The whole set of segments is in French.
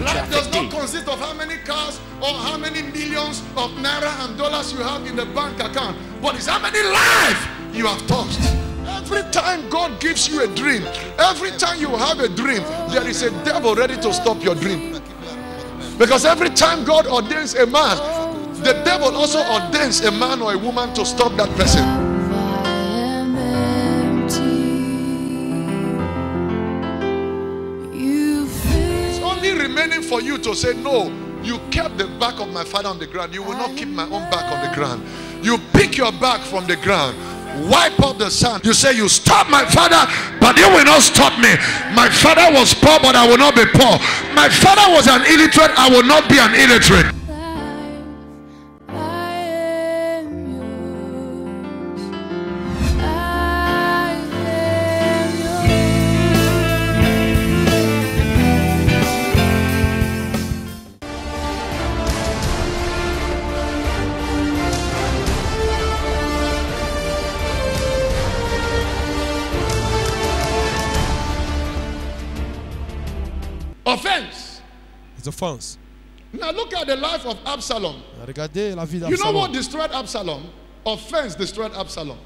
Life does not consist of how many cars or how many millions of naira and dollars you have in the bank account, but it's how many lives you have touched. Every time God gives you a dream, every time you have a dream, there is a devil ready to stop your dream. Because every time God ordains a man, the devil also ordains a man or a woman to stop that person. Remaining for you to say, no, you kept the back of my father on the ground, you will not keep my own back on the ground. You pick your back from the ground, wipe up the sand. You say, you stop my father, but you will not stop me. My father was poor, but I will not be poor. My father was an illiterate, I will not be an illiterate. Offense. It's offense. Now look at the life of Absalom. Regardez la vie d'Absalom. You know what destroyed Absalom? Offense destroyed Absalom.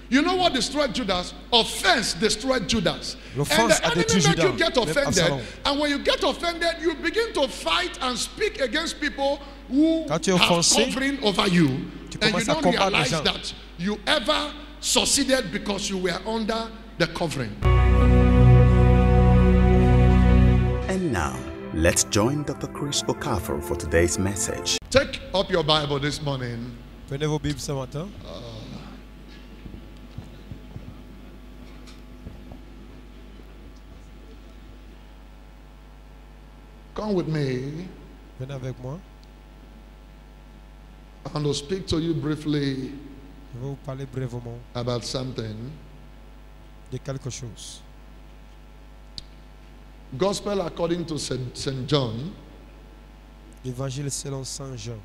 You know what destroyed Judas? Offense destroyed Judas. And the enemy make you get offended. And when you get offended, you begin to fight and speak against people who are covering over you. And you don't realize that you ever succeeded because you were under the covering. And now, let's join Dr. Chris Okafor for today's message. Take up your Bible this morning. Prenez vos Bibles ce matin. Come with me. Venez avec moi. I want to speak to you briefly Je vais vous parler brièvement about something. de quelque chose. Gospel according to St. John. L'évangile selon Saint Jean.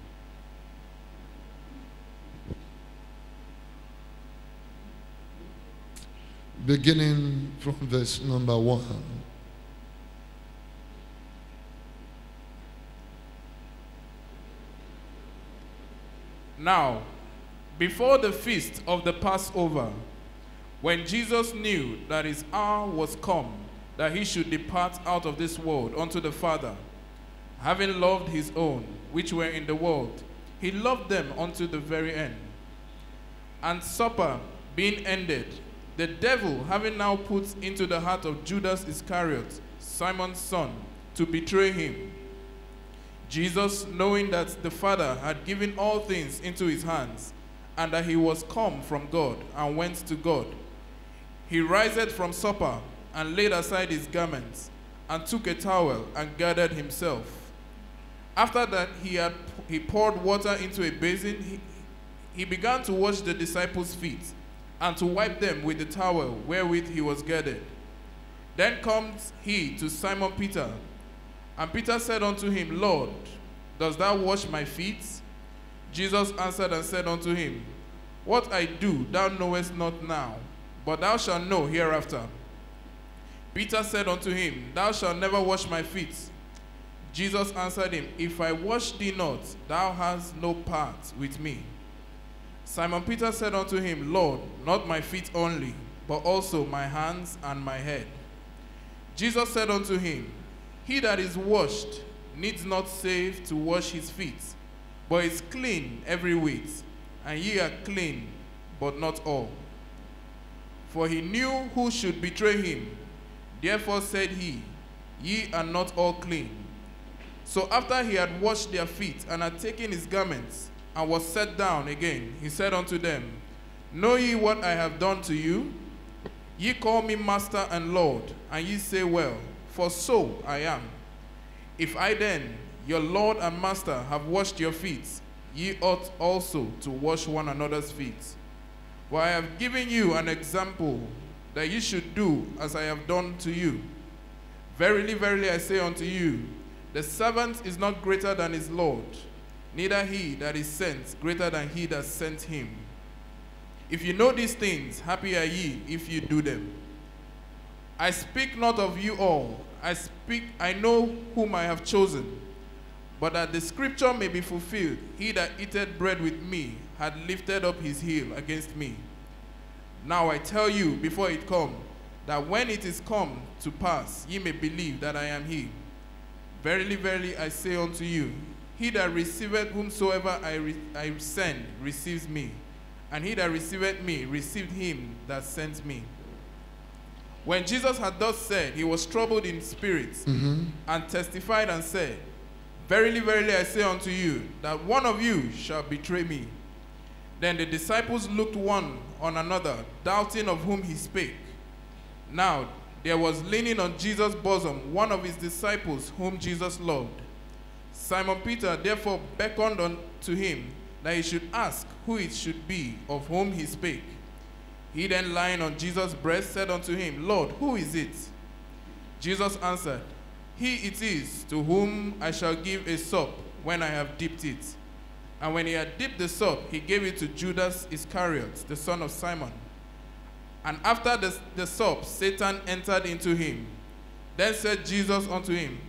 Beginning from verse number 1. Now, before the feast of the Passover, when Jesus knew that his hour was come, that he should depart out of this world unto the Father, having loved his own, which were in the world, he loved them unto the very end. And supper being ended, the devil having now put into the heart of Judas Iscariot, Simon's son, to betray him, Jesus, knowing that the Father had given all things into his hands, and that he was come from God and went to God, he riseth from supper and laid aside his garments, and took a towel and gathered himself. After that he poured water into a basin, he began to wash the disciples' feet, and to wipe them with the towel wherewith he was gathered. Then comes he to Simon Peter, and Peter said unto him, Lord, dost thou wash my feet? Jesus answered and said unto him, What I do thou knowest not now, but thou shalt know hereafter. Peter said unto him, Thou shalt never wash my feet. Jesus answered him, If I wash thee not, thou hast no part with me. Simon Peter said unto him, Lord, not my feet only, but also my hands and my head. Jesus said unto him, He that is washed needs not save to wash his feet, but is clean every whit, and ye are clean, but not all. For he knew who should betray him. Therefore said he, Ye are not all clean. So after he had washed their feet, and had taken his garments, and was set down again, he said unto them, Know ye what I have done to you? Ye call me Master and Lord, and ye say well, for so I am. If I then, your Lord and Master, have washed your feet, ye ought also to wash one another's feet. For I have given you an example, that ye should do as I have done to you. Verily, verily, I say unto you, the servant is not greater than his Lord, neither he that is sent greater than he that sent him. If you know these things, happy are ye if you do them. I speak not of you all, I know whom I have chosen, but that the scripture may be fulfilled, he that eateth bread with me had lifted up his heel against me. Now I tell you before it come, that when it is come to pass, ye may believe that I am he. Verily, verily, I say unto you, he that receiveth whomsoever I send receives me, and he that receiveth me received him that sent me. When Jesus had thus said, he was troubled in spirit, and testified and said, Verily, verily, I say unto you, that one of you shall betray me. Then the disciples looked one on another, doubting of whom he spake. Now there was leaning on Jesus' bosom one of his disciples whom Jesus loved. Simon Peter therefore beckoned unto him that he should ask who it should be of whom he spake. He then, lying on Jesus' breast, said unto him, Lord, who is it? Jesus answered, He it is to whom I shall give a sup when I have dipped it. And when he had dipped the sup, he gave it to Judas Iscariot, the son of Simon. And after the sup, Satan entered into him. Then said Jesus unto him,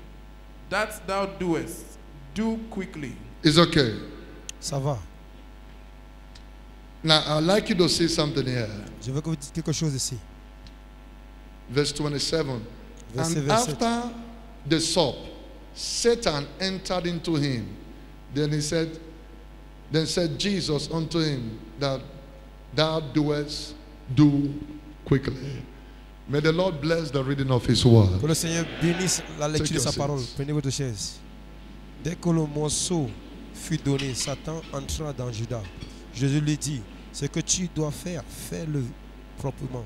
That thou doest, do quickly. It's okay. Ça va. Now, I'd like you to see something here. Je veux que vous dites quelque chose ici. Verse 27. Verset And 27. after the sup, Satan entered into him. Then said Jesus unto him, that thou doest, do quickly. May the Lord bless the reading of his word. Que le Seigneur bénisse la lecture Take de sa your parole. seats. Prenez votre chaise. Dès que le morceau fut donné, Satan entra dans Judas. Jésus lui dit, ce que tu dois faire, fais-le proprement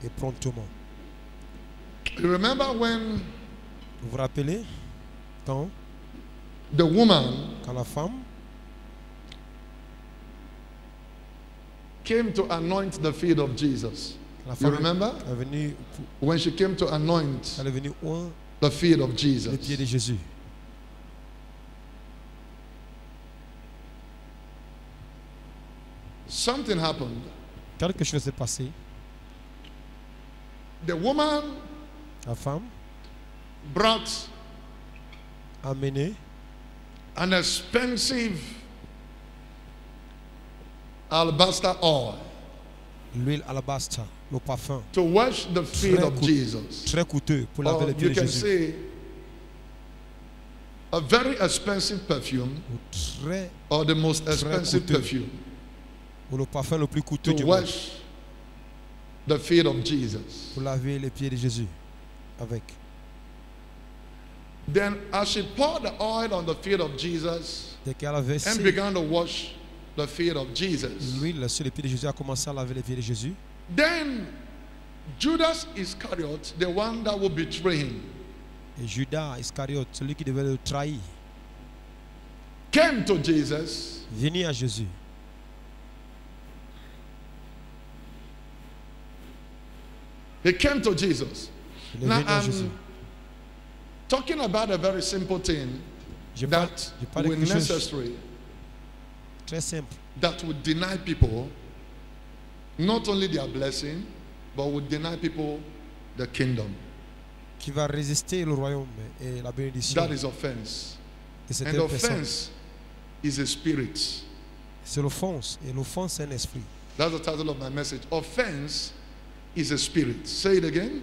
et promptement. You remember when Vous vous rappelez quand the woman la femme came to anoint the feet of Jesus? la You femme remember? est venue, When she came to anoint elle est venue oindre the feet of les Jesus. pieds de Jésus. Something happened. Quelque chose s'est passé. The woman La femme brought a mené an expensive alabaster oil l'huile alabastre, le parfum, to wash the feet Très of coûteux. Jesus. très coûteux pour laver Or les pieds you de can Jésus. say a very expensive perfume, Ou très, or the most expensive coûteux. perfume ou le parfum le plus coûteux to du monde wash the feet of Jesus. pour laver les pieds de Jésus avec. Then as she poured the oil on the feet of Jesus Dès qu'elle a versé and began to wash the feet of Jesus, l'huile sur les pieds de Jésus, a commencé à laver les pieds de Jésus. then Judas Iscariot, the one that will betray him, Et Judas Iscariote, celui qui devait le trahir, came to Jesus venit à Jésus. He came to Jesus. Il est Now, venu à Jésus. I'm talking about a very simple thing Je parle that de will quelque chose necessary, très simple that would deny people not only their blessing, but would deny people the kingdom. qui va résister le royaume et la bénédiction. That is offense. Et c'est And une personne. offense is a spirit. C'est l'offense. Et l'offense, c'est un esprit. That's the title of my message. Offense is a spirit. Say it again.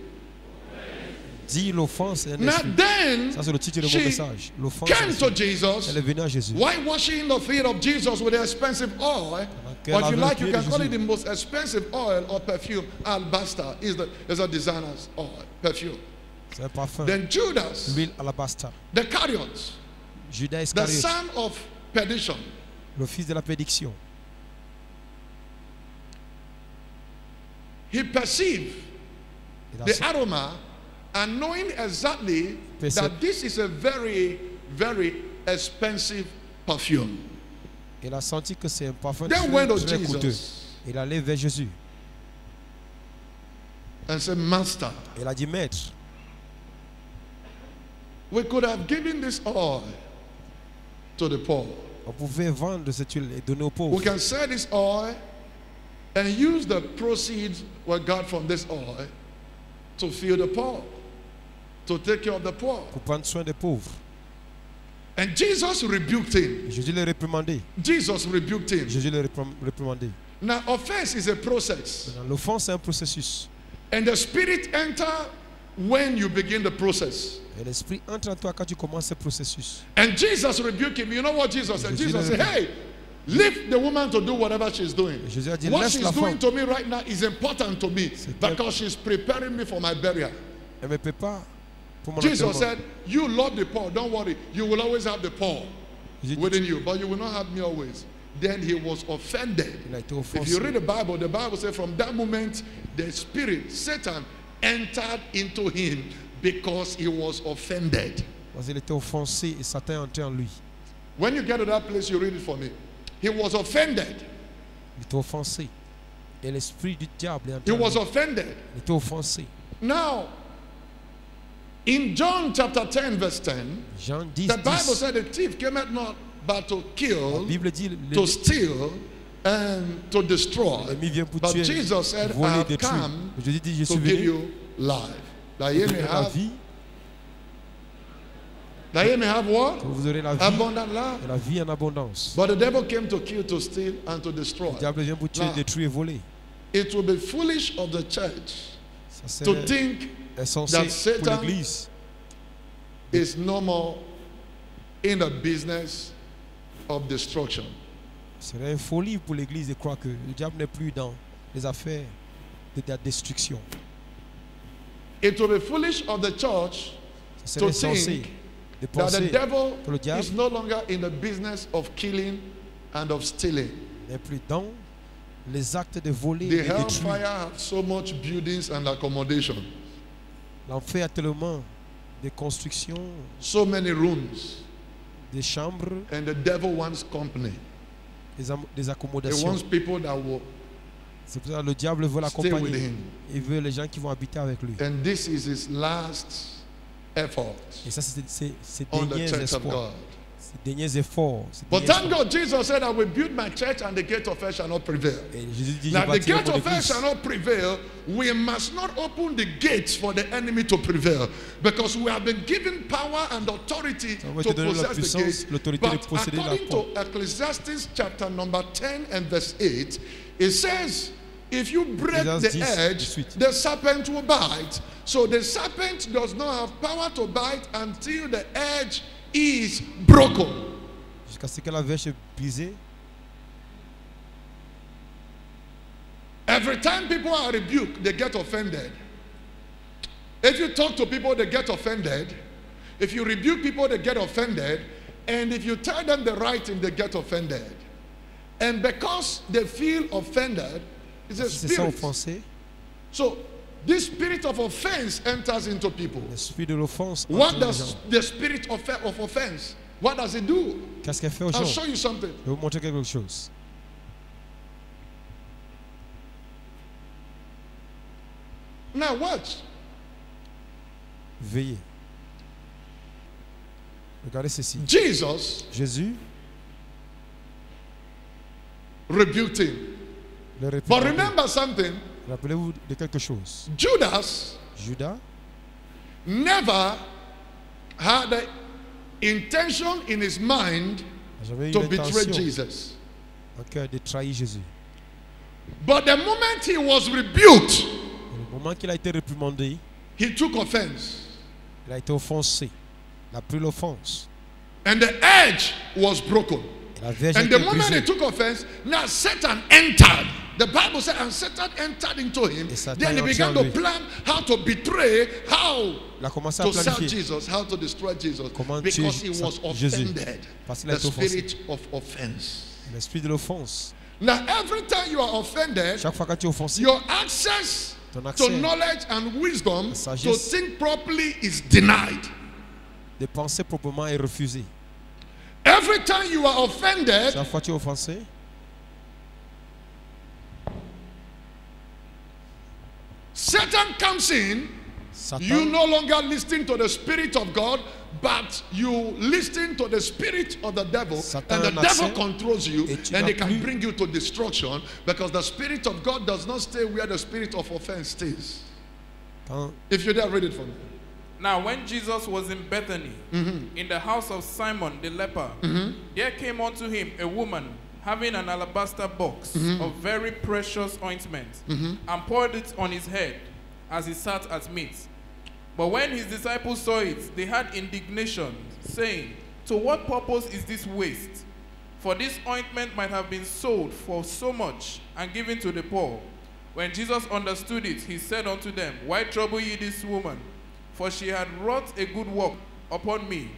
Dis l'offense, c'est un Now esprit. then, Ça, c'est le titre de mon she message. L'offense, c'est un came to esprit. Jesus. Elle est venue à Jésus. Why washing the feet of Jesus with the expensive oil? qu'elle Or if you lavait like, les you pieds can de call it Jésus. the most expensive oil or perfume. Alabaster is a designer's oil, perfume. C'est un parfum. Then Judas, L'huile alabastre. the Carriot, Judas the Iscariote, son of perdition, le fils de la prédiction. he perceived Il a the aroma and knowing exactly that this is a very, very expensive perfume. il a senti que c'est un parfum Then went to très coûteux. Jesus Il allait vers Jésus. and said, Master, Il a dit, Maître, we could have given this oil to the poor. on pouvait vendre cette huile et donner aux We pauvres. can sell this oil and use the proceeds we got from this oil to feed the poor. to take care of the poor. pour prendre soin des pauvres. And Jesus rebuked him. Et Jésus les réprimandé. Jesus rebuked him. Jésus les réprimandé. Now, offense is a process. Maintenant, l'offense, c'est un processus. And the spirit enter when you begin the process. Et l'esprit entre en toi quand tu commences ce processus. And Jesus rebuked him. You know what Jesus said? Jesus said, hey, leave the woman to do whatever she's doing. Et Jésus a dit, What laisse she's la doing femme. to me right now is important to me C'est because she's preparing me for my burial. Elle me prépare pour mon Jesus enterrement. said, you love the poor. Don't worry. You will always have the poor Jésus dit, within you, but you will not have me always. Then he was offended. il a été If you offensé. read the Bible says from that moment, the spirit, Satan, entered into him because he was offended. Parce qu'il était offensé et Satan est entré en lui. When you get to that place, you read it for me. He was offended. Il était offensé. Et l'esprit du diable est He entré en was lui. offended. Il était offensé. Now, in John chapter 10, verse 10, Jean 10, the Bible 10. said the thief came not but to La kill, Bible dit to steal, and to destroy. l'ennemi vient pour But tuer, Jesus said, I voler, have détruire. come Jésus dit, je to suis give venu you life. That pour ye vous may donner la have, vie, that ye may have what? que vous aurez la vie, Abundant life. et la vie en abondance. But the devil came to kill, to steal, and to destroy. Le diable vient pour tuer, Now, détruire et voler. It will be foolish of the church Ça to serait think insensé that pour Satan l'Église is no more in the business of destruction. Ce serait une folie pour l'Église de croire que le diable n'est plus dans les affaires de la destruction. It will be foolish of the church Ce to serait insensé think de that the penser devil que le diable is no longer in the business of killing and of stealing. n'est plus dans les actes de voler The et de détruire. hellfire have so much buildings and accommodation, L'enfer a tellement de constructions, so many rooms, des chambres, and the devil wants company. des He accommodations. wants people that will C'est pour ça que le diable veut stay with l'accompagner. him. Il veut les gens qui vont habiter avec lui. And this is his last effort Et ça, c'est ses on the derniers church of espoirs. God. Ses derniers efforts. ses But derniers thank espoirs. God, Jesus said, I will build my church and the gate of hell shall not prevail. Et Jésus dit, je Now, the bâtirai gate mon of hell église. shall not prevail. We must not open the gates for the enemy to prevail because we have been given power and authority Ça va to te donner la possess the puissance, gate. l'autorité de But posséder la according porte. to Ecclesiastes chapter number 10 and verse 8, it says, if you break Ecclésiaste the 10, edge, 18. the serpent will bite. So the serpent does not have power to bite until the edge is broken. Jusqu'à ce que la verge est brisée. Every time people are rebuked, they get offended. If you talk to people, they get offended. If you rebuke people, they get offended. And if you tell them the right thing, they get offended. And because they feel offended, it's a Si c'est ça spirit. offensé, So this spirit of offense enters into people. l'esprit de l'offense What entre les does gens. the spirit of offense, what does it do? Qu'est-ce qu'elle fait aux I'll gens? show you something. Je vais vous montrer quelque chose. Now watch. Veillez. Regardez ceci. Jesus Jésus rebuked him. le But réprimandait. remember something. Rappelez-vous de quelque chose. Judas Judas never had the intention in his mind n'a jamais eu to betray l'intention Jesus. en cœur de trahir Jésus. But the moment he was rebuked, Et au moment qu'il a été réprimandé, he took offense. il a été offensé. Il a pris l'offense. And the edge was broken. Et la verge a And été the moment he brisée. took offense, now Satan entered. The Bible said, and Satan entered into him. Et Satan Then he est began entré en to lui. plan how to betray, how Il a commencé à to serve planifier Jesus, how to destroy Jesus. comment Because tuer he was Jésus. offended. Parce qu'il a The été offensé. spirit of offense. L'esprit de l'offense. Now, every time you are offended, Chaque fois que tu es offensé, your access ton to accès knowledge and wisdom La to sagesse. think properly is denied. de penser proprement est refusé. Every time you are offended, Chaque fois que tu es offensé, Satan comes in. Satan, You no longer listen to the Spirit of God, but you listen to the spirit of the devil. Satan And the a un devil accès, controls you, et tu and n'as he can plus- bring you to destruction because the Spirit of God does not stay where the spirit of offense stays. quand If you're there, read it for me. Now, when Jesus was in Bethany, in the house of Simon the leper, there came unto him a woman having an alabaster box of very precious ointment, and poured it on his head as he sat at meat. But when his disciples saw it, they had indignation, saying, To what purpose is this waste? For this ointment might have been sold for so much and given to the poor. When Jesus understood it, he said unto them, Why trouble ye this woman? For she had wrought a good work upon me.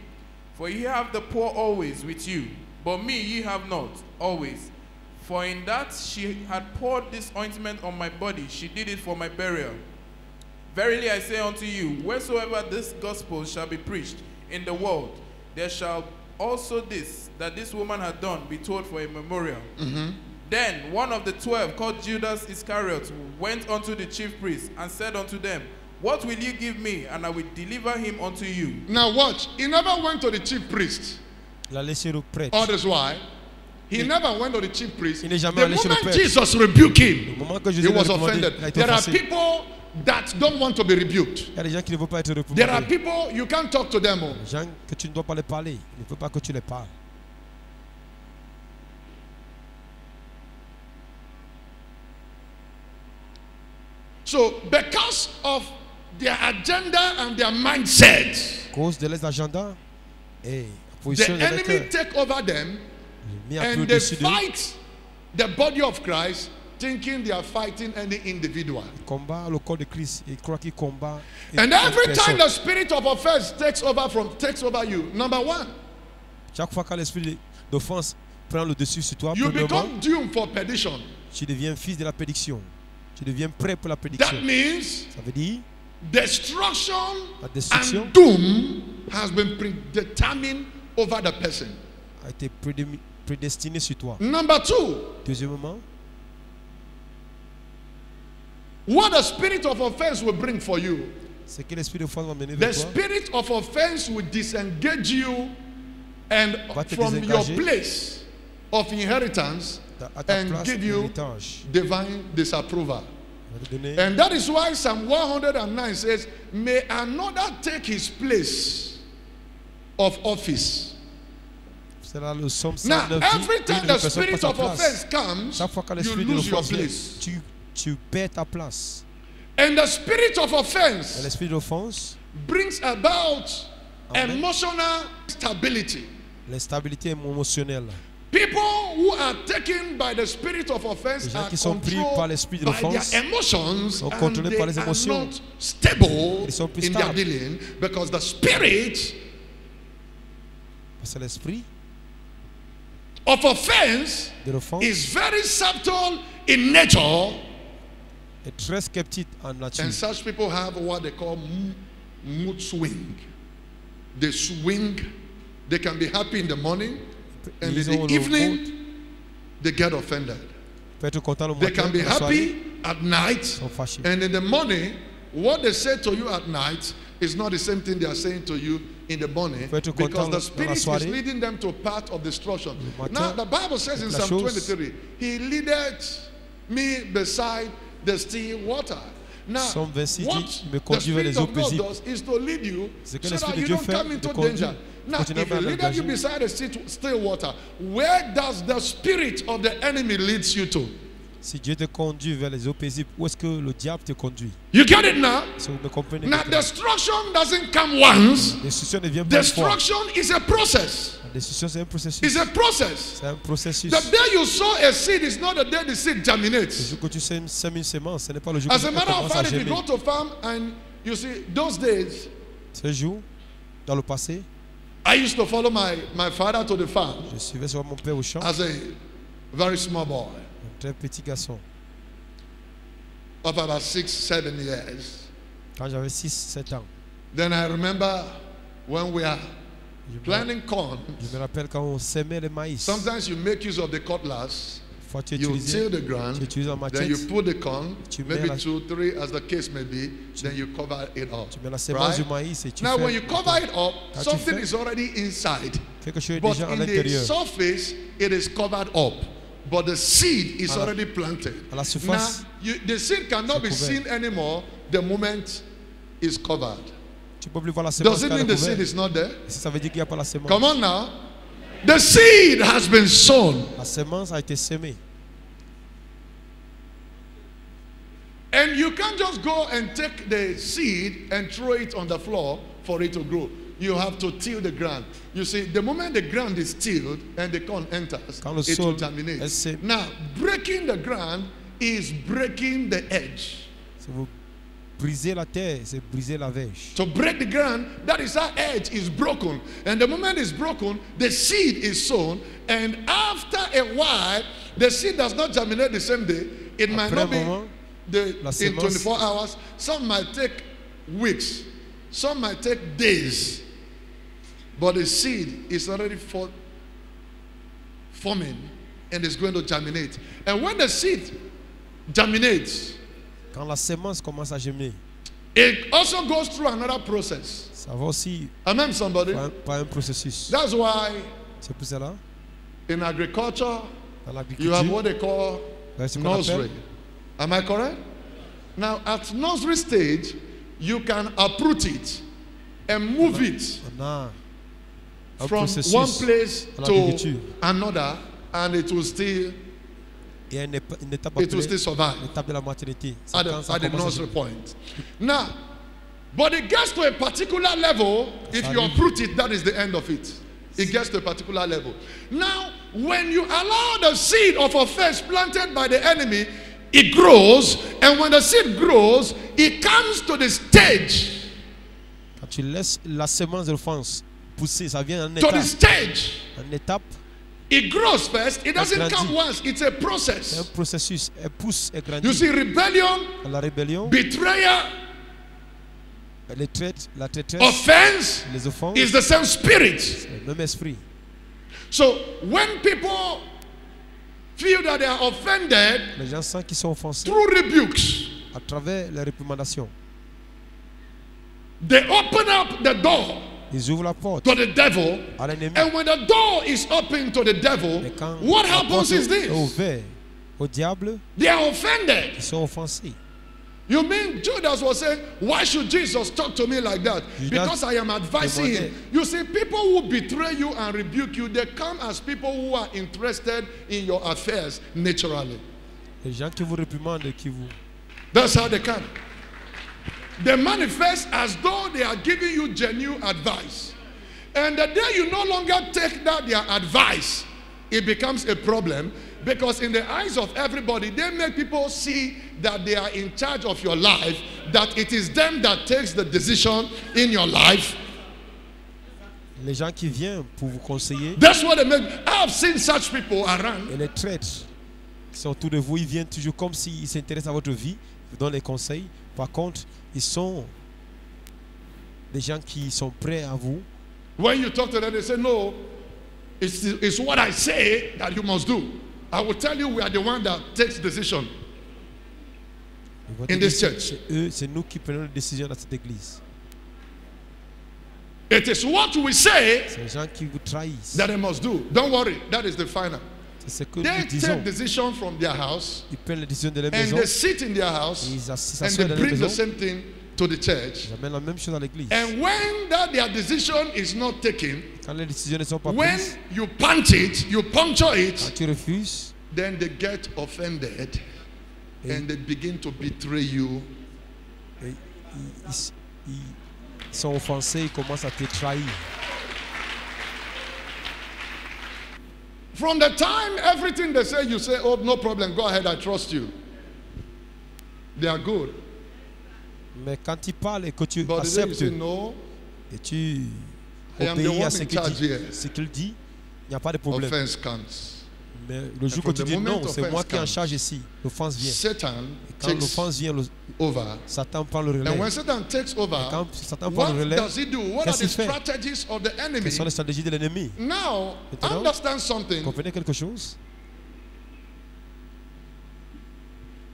For ye have the poor always with you, but me ye have not always. For in that she had poured this ointment on my body, she did it for my burial. Verily I say unto you, wheresoever this gospel shall be preached in the world, there shall also this, that this woman had done, be told for a memorial. Then one of the 12, called Judas Iscariot, went unto the chief priests and said unto them, What will you give me, and I will deliver him unto you? Now watch. He never went to the chief priest. Il a laissé le prêtre. All this why? He never went to the chief priest. Il n'est jamais The allé chez le moment prêtre. Jesus rebuked him, Au moment que he Jésus l'a was réprimandé, offended. il a été There are offensé. people that don't want to be rebuked. Il y a des gens qui ne veulent pas être There are réprimandés. people you can't talk to them. Des gens que tu ne dois pas les parler. Il ne faut pas que tu les parles. So because of their agenda and their mindset, À cause de leurs agendas et la the position de leur enemy cœur, take over them mis un peu and they au-dessus d'eux. fight the body of Christ, thinking they are fighting any individual. Ils combattent le corps de Christ et ils croient qu'ils combattent. And every time personne. the spirit of offense takes over you, number one, Chaque fois que l'esprit d'offense prend le dessus sur toi, you premièrement, become doomed for perdition. tu deviens fils de la prédiction. Tu deviens prêt pour la prédiction. That means Ça veut dire destruction la destruction and doom has been predetermined over the person. a été prédestinée sur toi. Number two, Deuxièmement, what the spirit of offense will bring for you. c'est que l'esprit d'offense va mener The vers toi. spirit of offense will disengage you and Va te from your désengager. place of inheritance À ta and place, give you l'héritage. divine disapproval. Va te donner. And that is why Psalm 109 says, May another take his place of office. C'est là le psaume Now, 109 every dit, time une the personne spirit prend sa of place. offense comes, Chaque fois que you l'esprit de lose your l'offense vient, place. tu perds ta place. And the spirit of Et offense l'esprit d'offense, brings about Amen. emotional stability. l'instabilité émotionnelle. People who are taken by the spirit of offense Les gens are qui sont pris controlled par l'esprit de by l'offense their emotions sont and contrôlés they par les are émotions. not stable Ils sont plus in their stables. dealing because the spirit Parce que l'esprit of offense de l'offense is very subtle in nature, est très sceptique en nature. and such people have what they call mood swing. They swing, they can be happy in the morning, and in Ils ont the le evening they get offended. peut être content le They matin, can be la soirée, happy at night, ils sont fâchés. and in the morning, what they say to you at night is not the same thing they are saying to you in the morning, Peut être because content the dans la spirit is soirée. leading them to a path of destruction. Le matin, Now, the Bible says in la Psalm chose. 23, He leadeth me beside the still water. Now, Psalm 26 what dit, il me the conduit vers Spirit les eaux of God paisibles. does is to lead you Ce que so l'Esprit that de you Dieu don't fait, come de into conduire, danger. Now, continuer if vers He le leadeth you danger. beside the still water, where does the spirit of the enemy leads you to? Si Dieu te conduit vers les eaux paisibles, où est-ce que le diable te conduit? You get it now? Si vous me comprenez Now, maintenant. destruction doesn't come once. La destruction ne vient pas une fois. Destruction is a process. La destruction, c'est un processus. It's a process. C'est un processus. The day you sow a seed is not the day the seed Le germinates. jour que tu sèmes une semence, ce n'est pas le jour As que a tu matter of commences à fact, if you germer. go to farm and you see those days, Ce jour, dans le passé, I used to follow my father to the farm je suivais sur mon père au champ, as a very small boy un très petit garçon. of about 6, 7 years. Quand j'avais 6-7 ans, Then I remember when we are je me, planting corn, je me rappelle quand on sémait le maïs. sometimes you make use of the cutlass, Fois tu you utilisais, till the tu ground, utilises un then you machette, put the corn, Tu mets maybe la- 2, 3 as the case may be, then you cover it up. tu mets la sémence Right? du maïs et tu Now, fais when you cover it up, Quand tu something fais- is already inside. quelque chose est But déjà à in the l'intérieur. surface, it is covered up. But the seed is À la- already planted. à la Now, surface, the seed cannot be c'est couvert. seen anymore the moment it's covered. Tu peux plus voir la semence Does it car elle mean est the seed couverte. is not there? Ça veut dire qu'il n'y a pas la semence. Come on now. The seed has been sown. La semence a été semée. And you can't just go and take the seed and throw it on the floor for it to grow. You have to till the ground. You see, the moment the ground is tilled and the corn enters, Quand le it will sol germinate. est semé. Now, breaking the ground is breaking the edge. Si vous brisez la terre, c'est briser la verge. To break the ground, that is how edge is broken. And the moment it's broken, the seed is sown. And after a while, the seed does not germinate the same day. It might Après not un be moment, la in semence- 24 hours. Some might take weeks. Some might take days. But the seed is already forming and is going to germinate. And when the seed germinates, quand la semence commence à germer, it also goes through another process. ça va aussi Amen, somebody? par un processus. That's why C'est pour cela, in agriculture, dans you have l'agriculture, what they call c'est ce qu'on nursery. appelle. Am I correct? Now, at nursery stage, you can uproot it and move it On a un from processus one place dans to l'agriculture. another, and it will still Il y a une étape it will appelée still survive l'étape de la maternité. Ça, at quand the, ça at the commence à nursery germer. point. Now, but it gets to a particular level. If you arrive. uproot it, that is the end of it. It gets to a particular level. Now, when you allow the seed of offense planted by the enemy, it grows, and when the seed grows, it comes to the stage, Quand tu laisses la semence de l'offense pousser, ça vient en to the étape. stage. En étape, It grows first. It doesn't grandit. come once. It's a c'est un process. processus. Elle pousse, elle grandit. You see, rebellion, La rébellion, betrayal, la traîtresse, offense les offenses, is the same spirit. c'est le même esprit. So when people feel that they are offended Les gens sentent qu'ils sont offensés through rebukes, à travers les réprimandations. they open up the door Ils ouvrent la porte to the devil. à l'ennemi. And when the door is open to the devil, Et quand what la happens porte is est this: ouverte au diable, they are offended. ils sont offensés. You mean Judas was saying, why should Jesus talk to me like that? Judas Because I am advising him. demandait. You see, people who betray you and rebuke you, they come as people who are interested in your affairs naturally. Les gens qui vous réprimandent, qui vous... That's how they come. They manifest as though they are giving you genuine advice. And the day you no longer take that their advice, it becomes a problem, because in the eyes of everybody, they make people see that they are in charge of your life, that it is them that takes the decision in your life. Les gens qui viennent pour vous conseiller, That's what they make. I have seen such people around. et les traîtres qui sont autour de vous, ils viennent toujours comme s'ils s'intéressent à votre vie, ils vous donnent les conseils. Par contre, ils sont des gens qui sont prêts à vous. When you talk to them, they say, no, it's what I say that you must do. I will tell you we are the one that takes decision. Ils vont In dire, this church. c'est eux, c'est nous qui prenons les décisions dans cette église. It is what we say C'est les gens qui vous trahissent. that they must do. Don't worry, that is the final. C'est ce que They nous disons. take decision from their house Ils prennent les décisions de leur and maison. they sit in their house Ils and s'assoient they dans leur bring the maison. same thing to the church. Ils amènent la même chose à l'église. And when that their decision is not taken, Quand les décisions ne sont pas when prises, you punch it, you puncture quand it, tu refuses, then they get offended and they begin to betray you. ils sont offensés, ils commencent à te trahir. From the time everything they say, you say, oh, no problem, go ahead, I trust you. They are good. Mais quand ils parlent et que tu But the day you acceptes say, no, et tu I am the obéis à one ce in charge qu'il dit, here. ce qu'il dit, il n'y a pas de problème. offense comes. Mais le jour from que tu the dis moment non, c'est moi offense qui en comes, charge ici, l'offense vient. Satan Et quand takes l'offense vient, over. Satan prend le relais. And when Satan takes over, Et quand Satan prend what le relais, does he do? What are qu'est-ce the qu'il fait? strategies of the enemy? Quelles sont les stratégies de l'ennemi? Now, Maintenant, understand something. Comprenez quelque chose?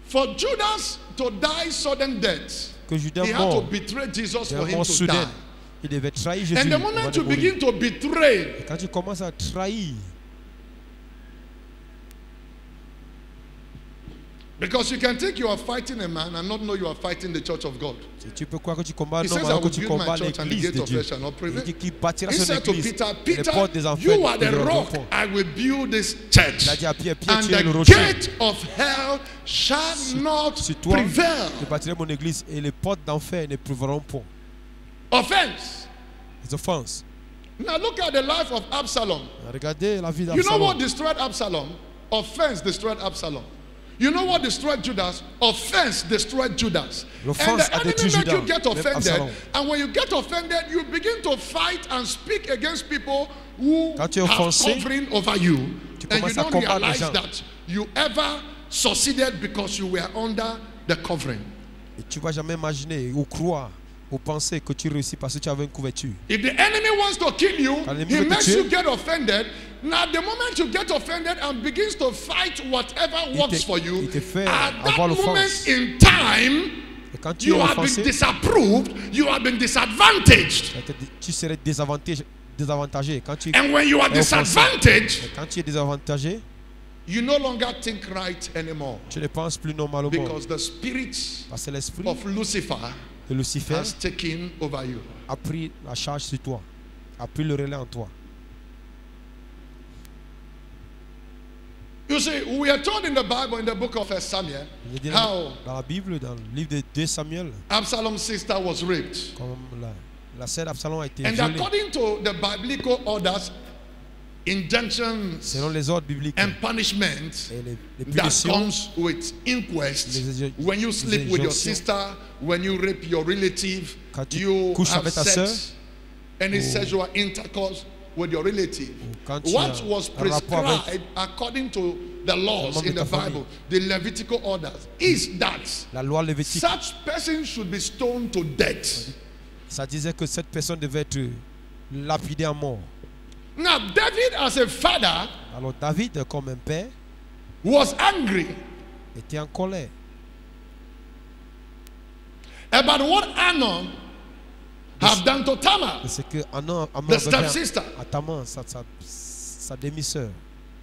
For Judas to die sudden death, Que Judas he had to mort betray Jesus d'un for him mort to soudain. die. Il devait trahir Jésus. And the avant moment de you mourir. begin to betray, Et quand tu commences à trahir, Because you can think you are fighting a man and not know you are fighting the church of God. Tu peux croire que tu combats He un homme says, I alors que will tu build my combats church and the l'église gate de of Dieu. hell shall not Il prevail. dit qu'il bâtira He son said to église. Peter, Et les Peter, portes des enfers you are ne the le rock. pas. I will build this church. Il a dit à Pierre, Pierre, And tu es le the rocher. gate of hell shall not Sur toi, prevail. je bâtirai mon église et les portes d'enfer ne prévaudront pas. Offense. Les offenses. Now look at the life of Absalom. Regardez la vie You know what d'Absalom. destroyed Absalom? Offense destroyed Absalom. You know what destroyed Judas? Offense destroyed Judas. And L'offense the a enemy détruit make you Judas, get même offended. Absalom. And when you get offended, you begin to fight and speak against people who Quand tu es have offensé, covering over you. tu And you commences à don't combattre les realize gens. that you ever succeeded because you were under the covering. Et tu ne vas jamais imaginer ou croire ou penser que tu réussis parce que tu avais une couverture. If the enemy wants to kill you, Quand l'ennemi he veut te makes tuer, you get offended. Now, the moment you get offended and begins to fight whatever works for you, il te fait at that avoir moment l'offense. in time, Et quand tu you es have been offensé, disapproved, you have been disadvantaged. tu serais désavantagé. Quand tu And when you are es offensé, disadvantaged, et quand tu es désavantagé, you no longer think right anymore. tu ne penses plus normalement. Because the spirit Parce que l'esprit of Lucifer de Lucifer has taken over you. a pris la charge sur toi, a pris le relais en toi. You see, we are told in the Bible, in the book of 1 Samuel, Il est dit how dans la Bible, dans le livre de 2 Samuel, Absalom's sister was raped. comme la sœur d'Absalom a été And violée. according to the biblical orders, injunctions Selon les ordres bibliques and punishments et les that punitions, comes with inquest, when you sleep with your sister, when you rape your relative, Quand tu you couches have avec ta sex, any sexual intercourse with your relative. quand tu What as was un rapport avec prescribed according to the laws membre in de the ta famille. Bible, the Levitical orders, is that la loi lévitique, such person should be stoned to death. ça disait que cette personne devait être lapidée à mort. Now, David, as a father, Alors David, comme un père, was angry était en colère about what Amnon have done to Tamar, de ce que Amnon the avait stepsister. fait à Tamar, sa demi-sœur.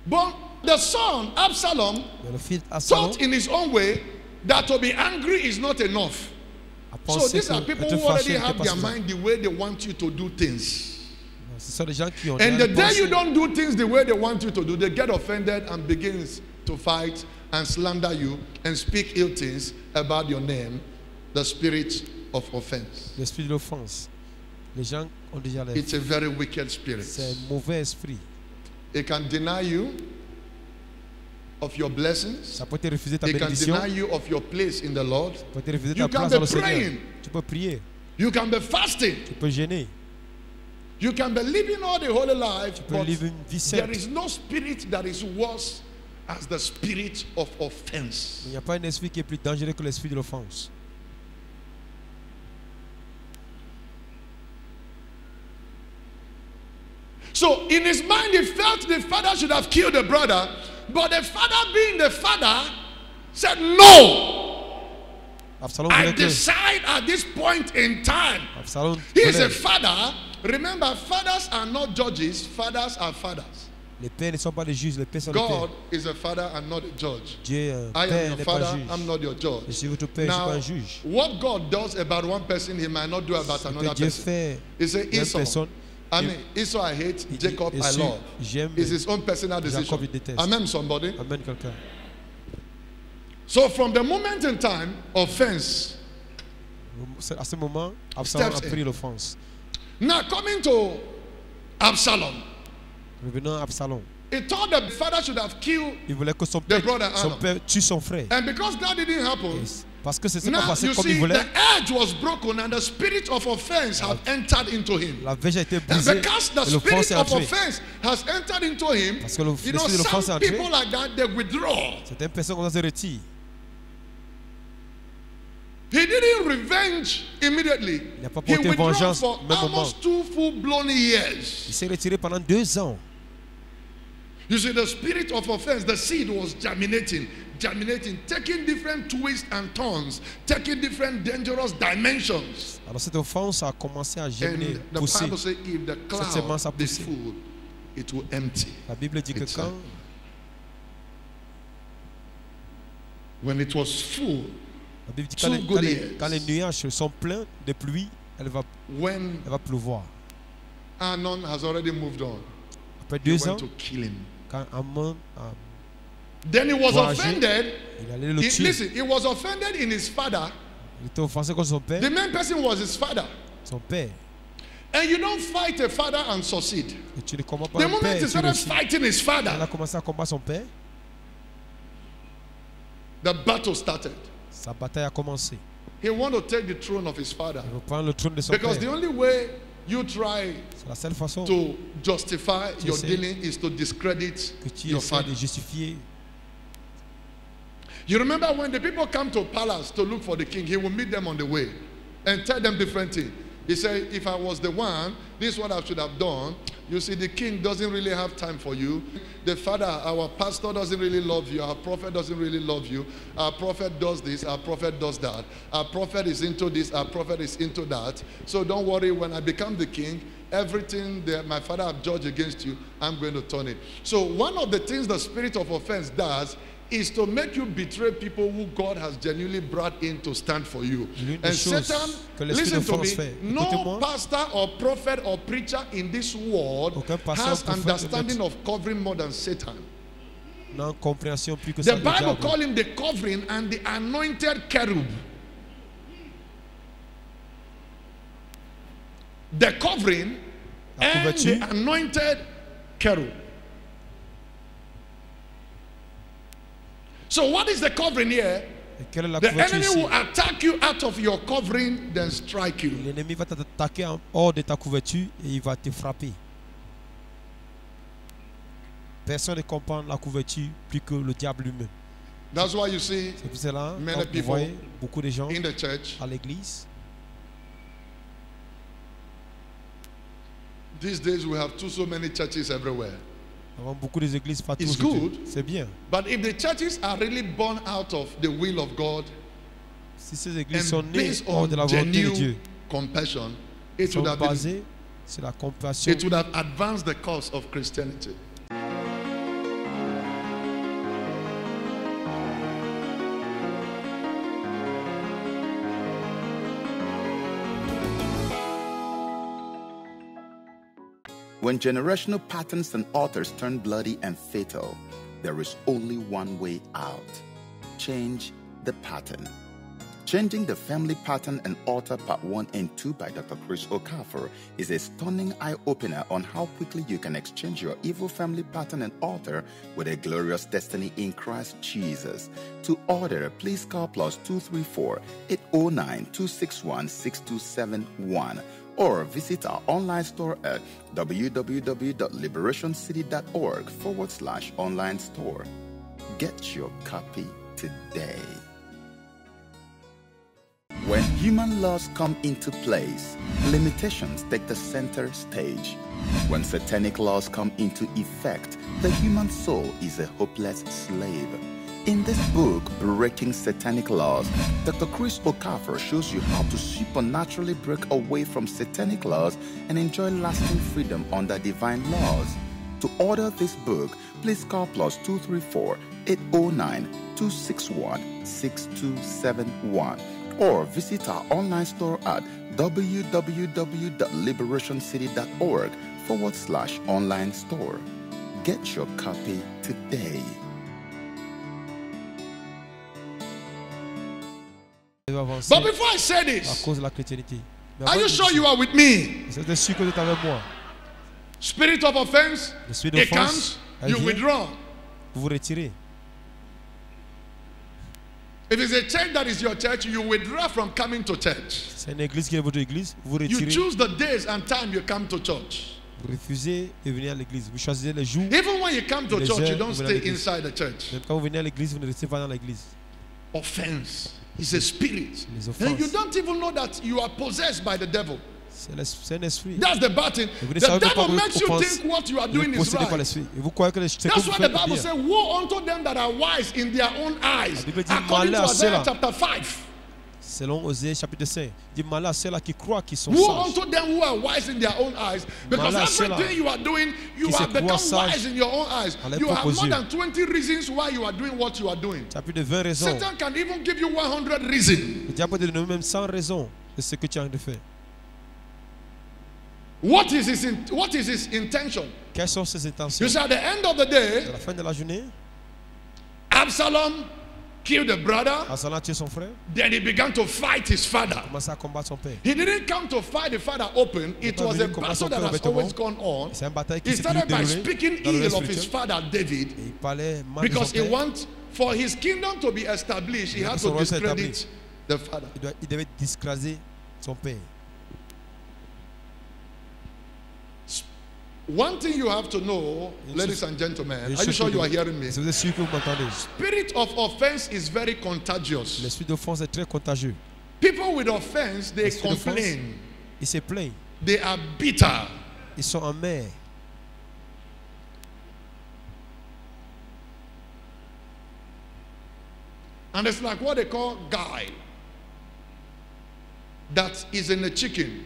But the son, Absalom, Mais le fils Absalom thought in his own way that to be angry is not enough. a So pensé these are que people être who already fâché have n'était their pas suffisant. mind the way they want you to do things. Ce sont des gens qui ont And déjà the day pensé. you don't do things the way they want you to do, they get offended and begins to fight and slander you and speak ill things about your name, the spirit of offense. L'esprit de l'offense. Les gens ont déjà l'air. It's a very wicked spirit. C'est un mauvais esprit. It can deny you of your blessings. Ça peut te refuser ta It can bénédiction. deny you of your place in the Lord. Ça peut te refuser You ta can place dans be le Seigneur. praying. Tu peux prier. You can be fasting. Tu peux gêner. You can be living all the holy life, Tu peux but vivre une vie there sainte. is no spirit that is worse as the spirit of offense. Il n'y a pas un esprit qui est plus dangereux que l'esprit de l'offense. So in his mind, he felt the father should have killed the brother, but the father, being the father, said, "No, Absalom I voulait que decide at this point in time." Absalom He is a voulait- father. Remember, fathers are not judges, fathers are fathers. les pères ne sont pas des juges, les pères sont des God pères. is a father and not a judge. Dieu est un I am père, your n'est pas father, un juge. I'm not your judge. Je suis votre père, je ne suis Now, pas un juge. what God does about one person, he might not do about Ce que another Dieu person. fait He said, d'une Esau, personne, I mean, Esau I hate, il dit, Jacob I Esau, love. j'aime, It's his own personal decision. Jacob, il déteste. Amen, somebody. Amen quelqu'un. So from the moment in time, offense. À ce moment, Absalom a Steps in. pris l'offense. Now coming to Absalom, Revenons à Absalom. he thought the father should have killed, Il voulait que son The père, brother son Amnon. père tue son frère. and because that didn't happen, Et parce que c'est pas now passé you comme il see voulait, the edge was broken and the spirit of offense had entered into him. la verge a été And brisée because the et l'offense spirit est of entrée. offense has entered into him, Parce que you know, l'esprit de l'offense est some entré. people like that, they withdraw. Certaines personnes comme ça se retirent. He didn't revenge immediately. n'a pas He porté withdrew vengeance for au même almost 2 full-blown years. Il s'est retiré pendant 2 ans. You see, the spirit of offense, the seed was germinating, taking different twists and turns, taking different dangerous dimensions. Alors cette offense a commencé à germiner, And the pousser. Bible says, if the semence a cloud be poussé. full, it will empty. La Bible dit que It's quand When it was full, La Bible dit Two good years. quand les nuages sont pleins de pluie, elle va when pleuvoir. Anon has already moved on, Après they 2 ans, went to kill him. quand Amon a Then he was courageux, offended. il allait le tuer. Listen, he was offended in his father. Il était offensé contre son père. The main person was his father. Son père. And you don't fight a father and succeed. Et tu ne combats pas The un moment père he et tu started réussis. fighting his Elle father, a commencé à combattre son père. the battle started. Sa bataille a commencé. He wanted to take the throne of his father. Il veut prendre le trône de son Because the père. only way you try C'est la seule façon to justify your sais dealing is to discredit que tu your essaies father. de justifier. You remember when the people come to palace to look for the king, he will meet them on the way and tell them different things. He said, if I was the one, this is what I should have done. You see, the king doesn't really have time for you. The father, our pastor doesn't really love you. Our prophet doesn't really love you. Our prophet does this. Our prophet does that. Our prophet is into this. Our prophet is into that. So don't worry, when I become the king, everything that my father have judged against you, I'm going to turn it. So one of the things the spirit of offense does is to make you betray people who God has genuinely brought in to stand for you. L'une des And choses Satan, que l'esprit listen to d'offense me, fait. no Écoutez-moi. pastor or prophet or preacher in this world Aucun pasteur, has prophète, understanding of covering more than Satan. Non, compréhension plus que The ça. du Bible diable. call him the covering and the anointed cherub. The covering La and couverture. the anointed cherub. So what is the covering here? Et quelle est la The couverture enemy ici? will attack you out of your covering, then strike you. L'ennemi va t'attaquer hors de ta couverture et il va te frapper. Personne ne comprend la couverture plus que le diable lui-même. That's why you see C'est pour cela Many quand vous people voyez beaucoup de gens in the church à l'église. these days we have so many churches everywhere. Nous avons beaucoup d'églises partout It's aujourd'hui. good. C'est bien. But if the churches are really born out of the will of God Si ces églises sont and nées based hors de la on volonté de Dieu, genuine compassion, it sont would have been, basées sur la compassion, it would have advanced the cause of Christianity. When generational patterns and altars turn bloody and fatal, there is only one way out. Change the pattern. Changing the Family Pattern and Altar Part 1 and 2 by Dr. Chris Okafor is a stunning eye-opener on how quickly you can exchange your evil family pattern and altar with a glorious destiny in Christ Jesus. To order, please call +234 809 261 6271 or visit our online store at www.liberationcity.org/online store. Get your copy today. When human laws come into place, limitations take the center stage. When satanic laws come into effect, the human soul is a hopeless slave. In this book, Breaking Satanic Laws, Dr. Chris Okafor shows you how to supernaturally break away from satanic laws and enjoy lasting freedom under divine laws. To order this book, please call +234 809 261 6271 or visit our online store at www.liberationcity.org/online store. Get your copy today. But before I say à this, cause de la chrétienté. Mais are avant you de sure dire you are with me? ça, c'est sûr que tu es avec moi. Spirit of offense, L'esprit it d'offense, comes, elle you vient, withdraw. vous vous retirez. If it's a church that is your church, you withdraw from coming to church. C'est une église qui est votre église, vous vous You retirez. choose the days and time you come to church. Vous refusez de venir à l'église. Vous choisissez les jours. Even when you come to Les church, you heures, don't vous venez à stay l'église. inside the church. Même quand vous venez à l'église, vous ne restez pas dans l'église. Offense is a spirit. Les And you offenses. don't even know that you are possessed by the devil. C'est un esprit. That's the bad thing. vous ne The savez même pas devil que makes you offense, think what you are vous êtes doing is possédé par right. l'esprit. Et vous croyez que ce que That's vous why faites the est Bible bien. says, woe unto them that are wise in their own eyes. La Bible dit, According to malheur à Isaiah ceux-là. chapter 5. Selon Osée chapitre 5, il dit malheur ceux-là qui croient qu'ils sont Woe sages. unto them who are wise in their own eyes, because Malheur ceux-là everything you are doing, you qui se have become croient sages wise in your own eyes. à leurs You have propres more yeux. than 20 reasons why you are doing what you are doing. Tu as plus de 20 raisons. Satan can even give you 100 reasons. Le diable peut te donner même 100 raisons de ce que tu as de faire. What is his intention? Quelles sont ses intentions? You see, at the end of the day, À la fin de la journée, Absalom killed the brother. Absalom a tué son frère. Then he began to fight his father. Il a commencé à combattre son père. He didn't come to fight the father open. It pas was venu a combattre battle son that père has ouvertement. always gone on. C'est une bataille qui He s'est started by déroulée speaking dans le ill reste of his spirituel. father David, Et il parlait mal de son because he père. for his kingdom to be established, he had son to roi soit discredit the father. Il devait discraser son père. One thing you have to know, ladies and gentlemen, are you sure you are hearing me? Si vous êtes sûr que vous m'entendez, Spirit of offense is very contagious. l'esprit d'offense est très contagieux. People with offense, they L'esprit d'offense, complain. ils se plaignent. They are bitter. Ils sont amers. And it's like what they call guy that is in the chicken.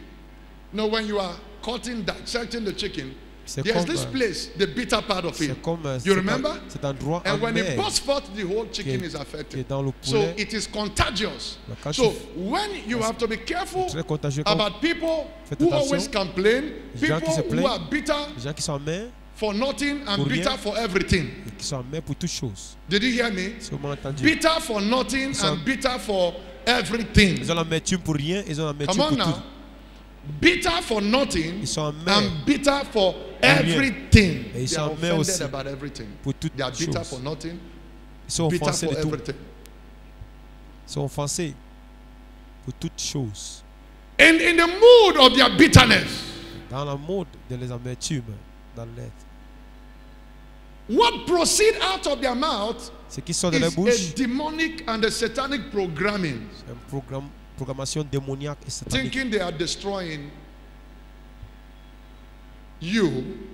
You know, when you are cutting, dissecting the chicken, C'est there's comme, this place, the bitter part of it. C'est comme You remember? cet endroit And when it amer bursts forth, the whole chicken qui is est affected. dans le So poulet. it is contagious. Donc, quand So tu- when you have to be careful très contagieux. Quand about people Faites who attention. always complain, Les gens people qui se who plaignent. are bitter les gens qui sont amers for nothing and Pour rien. bitter for everything. et qui sont amers pour toutes choses. Did you hear me? Si vous m'avez entendu. Bitter for nothing sont- and bitter for everything. Ils ont l'amertume pour rien, ils ont l'amertume Come on pour tout. now. Bitter for nothing Ils sont amers and bitter for rien. everything. Et ils They are sont amers offended aussi about everything. pour toutes They are bitter choses. for nothing, Ils sont bitter offensés for de tout. everything. Ils sont offensés pour toutes choses. And in the mood of their bitterness, Dans la mode de les amertumes, dans l'être. what proceed out of their mouth Ce qui sort de la is bouche, a demonic and a satanic programming, c'est une programmation démoniaque et satanique. thinking they are destroying you,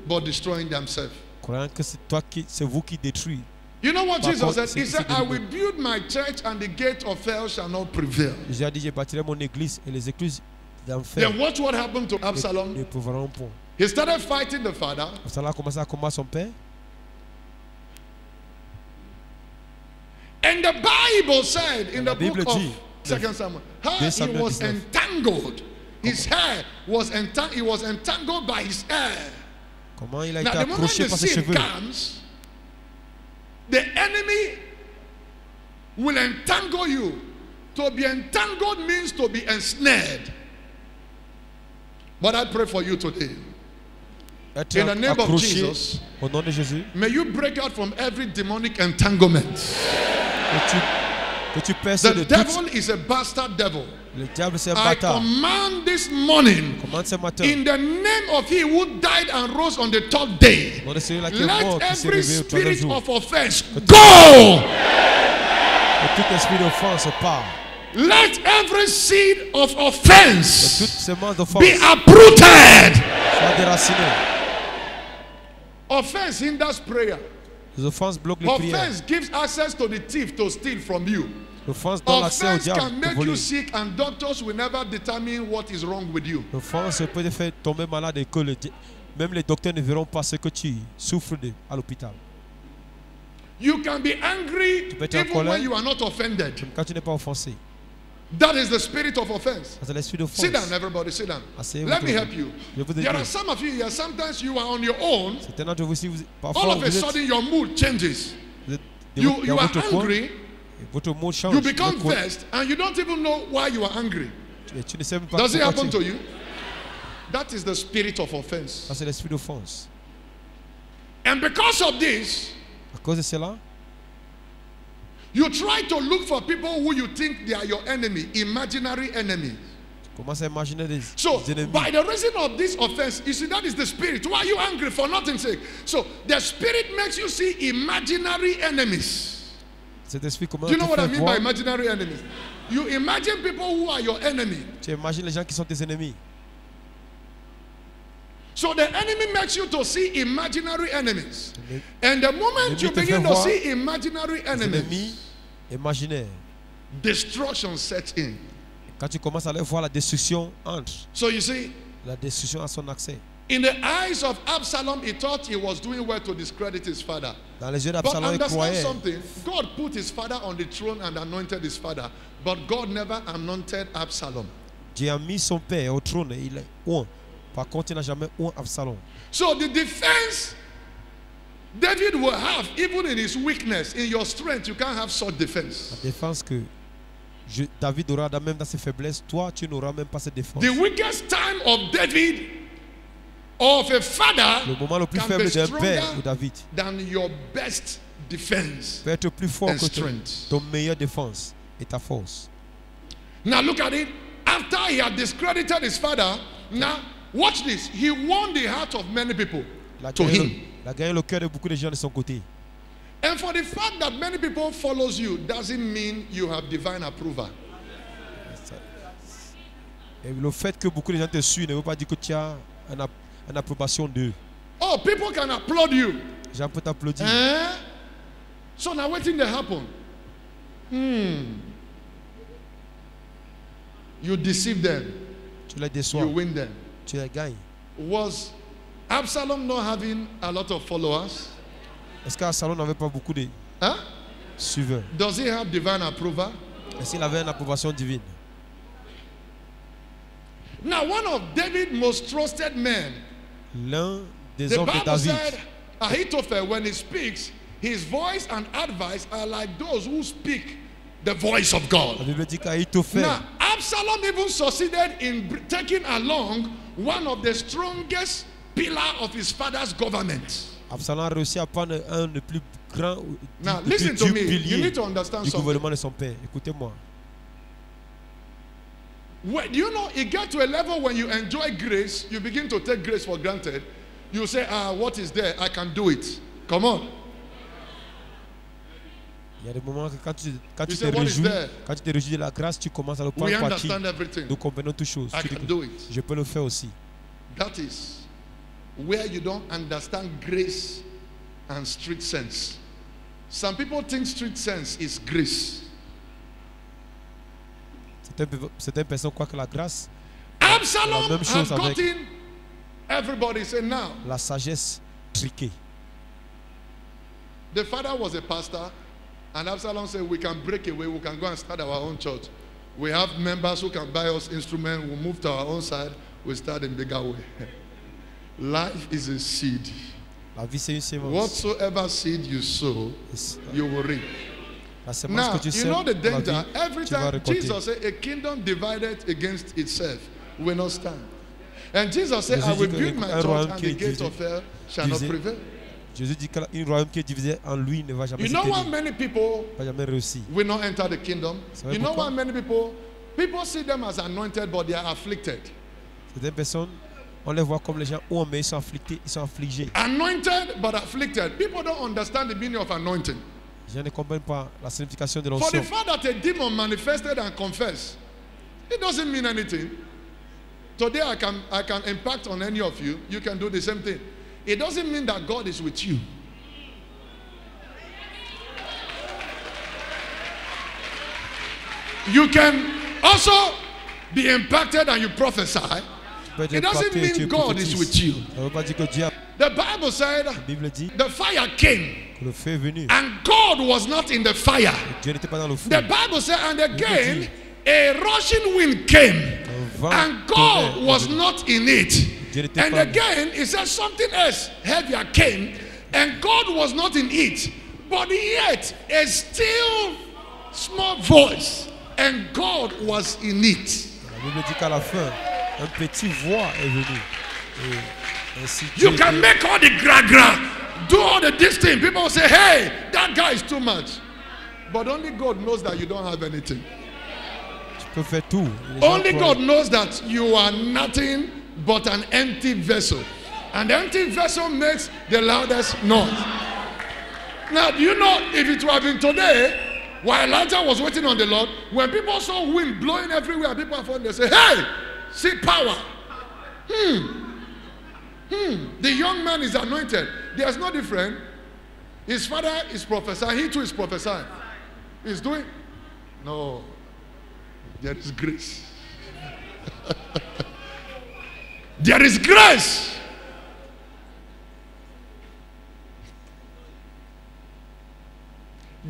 but destroying themselves. Croyant que c'est vous qui détruisez. You know what Par Jesus contre, said? He c'est said, I délibéré. will build my church and the gate of hell shall not prevail. J'ai dit, je bâtirai mon église et les églises d'enfer Then watch what happened to ne Absalom. pouvront point. He started fighting the father. Absalom a commencé à combattre son père. And the Bible said in the La Bible book of dit, 2 Samuel, how Deux he Samuel was 19. entangled. His hair was entangled. He was entangled by his hair. Comment il a été Now, the moment accroché the par ses sin cheveux. comes, the enemy will entangle you. To be entangled means to be ensnared. But I pray for you today. Être In the name of accroché Jesus, au nom de Jésus. may you break out from every demonic entanglement. Que tu perces The de tout. devil is a bastard devil. Le diable c'est un I bâtard. command this morning, Commande ce matin. in the name of he who died and rose on the third day, Au nom de celui-là qui est mort, let qui s'est every réveillé au troisième spirit jour. of offense go. Que tout esprit d'offense part. Let every seed of Que toute offense semence d'offense be uprooted. soit déracinée. Offense hinders prayer. Les offenses bloquent les prières. Offense gives access to the thief to steal from you. L'offense donne l'accès au Offense diable can pour make you voler. sick and doctors will never determine what is wrong with you. L'offense peut te faire tomber malade et que même les docteurs ne verront pas ce que tu souffres à l'hôpital. You can be angry peux être en even colère. when you are not offended. Même quand tu n'es pas offensé. That is the spirit of offense. C'est l'esprit d'offense. Sit down, everybody, sit down. Asseyez-vous Let me tous. help you. Je vais vous There are aider. some of you here, sometimes you are on your own. Certains d'entre vous, si vous, All parfois, of a vous êtes, sudden, your mood changes. vous êtes dans You are votre coin, angry, et votre mot change. you become Votre- vexed, and you don't even know why you are angry. et tu ne sais même pas Does it pourquoi happen tu- to you? That is the spirit of offense. Ça, c'est l'esprit d'offense. And because of this, À cause de cela, you try to look for people who you think they are your enemy, imaginary enemies. tu commences à imaginer des So, ennemis. by the reason of this offense, you see, that is the spirit. Why are you angry? For nothing's sake. So, the spirit makes you see imaginary enemies. Cet esprit commence Do you à know te what I faire mean by voir. imaginary enemies? You imagine people who are your enemy. Tu imagines les gens qui sont tes ennemis. So the enemy makes you to see imaginary enemies. Les- And the moment you te fait begin to voir see imaginary Les ennemis enemies, imaginaires. destruction sets in. Quand tu commences à aller voir, la destruction entre. So you see, La destruction a son accès. in the eyes of Absalom, he thought he was doing well to discredit his father. Dans les yeux But d'Absalom, il understand croyait. something. God put his father on the throne and anointed his father. But God never anointed Absalom. Dieu a mis son père au trône et il est oint. Par contre, il n'a jamais oint Absalom. So the defense David will have, even in his weakness, in your strength, you can't have such La defense. défense que David aura même dans ses faiblesses, toi, tu n'auras même pas cette défense. The weakest time of David or of a father Le moment le plus can faible be d'un père ou stronger David than your best defense peut être plus fort and que strength. ton meilleure défense et ta force. Now look at it. After he had discredited his father, now watch this. He won the heart of many people to him. Il a gagné le cœur de beaucoup de gens de son côté. And for the fact that many people follows you doesn't mean you have divine approval. Et le fait que beaucoup de gens te suivent ne veut pas dire que tu as une approbation d'eux. Oh, people can applaud you. Les gens peuvent t'applaudir. Eh? So now what thing that happen? You deceive them. Tu les You déçois. win them. Tu les gagnes. Was Absalom not having a lot of followers? Est-ce qu'Absalom n'avait pas beaucoup de Huh? suiveurs? Does he have divine approval? Est-ce qu'il avait une approbation divine? Now, one of David's most trusted men, L'un des the hommes de Bible David, said, Ahithophel, when he speaks, his voice and advice are like those who speak the voice of la God. Bible dit qu'Ahithophel, Now, Absalom even succeeded in taking along one of the strongest pillars of his father's government. Absalom a réussi à prendre un des plus grands Now, des listen plus to durs me. You piliers need to understand du something. gouvernement de son père. Écoutez-moi. Do you know, it gets to a level when you enjoy grace, you begin to take grace for granted. You say, what is there? I can do it. Come on. Il y a des moments que quand tu You te say, what is réjouis, there? quand tu te réjouis de la grâce, tu commences à le We prendre parti. understand everything. Nous comprenons toutes choses. I Tu dis can que do it. je peux le faire aussi. That is where you don't understand grace and street sense. Some people think street sense is grace. Certaines personnes croient que la grâce, Absalom même chose had avec- gotten everybody say now. la sagesse triquée. The father was a pastor, and Absalom said, we can break away, we can go and start our own church. We have members who can buy us instruments, we'll move to our own side, we'll start in bigger way. Life is a seed. La vie, c'est une sémence. Whatsoever seed you sow, you will reap. La sémence Now, que tu you sèmes know the dans la danger. vie, Every tu vas time récolter. Jesus said, a kingdom divided against itself will not stand. And Jesus said, Jésus I will dit build que my un church royaume and qui the est gates divisé- of hell shall not divisé- prevail. Jésus dit qu'un royaume qui est divisé en lui ne va jamais You se know why tenir, many people ne va jamais réussir. will not enter the kingdom? savez You know pourquoi? why many people see them as anointed, but they are afflicted. Certaines personnes, on les voit comme les gens où mais ils sont afflictés, ils sont affligés. Anointed, but afflicted. People don't understand the meaning of anointing. Les gens ne comprennent pas la signification de For l'onction. the fact that a demon manifested and confessed, it doesn't mean anything. Today I can impact on any of you. You can do the same thing. It doesn't mean that God is with you. You can also be impacted and you prophesy. Tu peux être It doesn't impacté et tu mean es God is prophétise. with you. Ça ne veut pas dire que Dieu, The Bible said la Bible dit the fire came que le feu est venu. and God was not in the fire. Dieu n'était pas dans le feu. The Bible said, and again a rushing wind came Un vent and God torrent was est venu. not in it. Dieu n'était And pas again, it says something else heavier came and God was not in it. But yet, a still small voice and God was in it. La Bible dit qu'à la fin, un petit voix est venu. Et ainsi You Dieu can était- make all the gra-gra, do all the this thing. People say, hey, that guy is too much. But only God knows that you don't have anything. tu peux faire tout. Les gens Only croient- God knows that you are nothing but an empty vessel. And the empty vessel makes the loudest noise. Now, do you know if it would have been today, while Elijah was waiting on the Lord, when people saw wind blowing everywhere, people have they say, hey, see power. The young man is anointed. There's no difference. His father is prophesying. He too is prophesying. He's doing. No. There is grace. There is grace.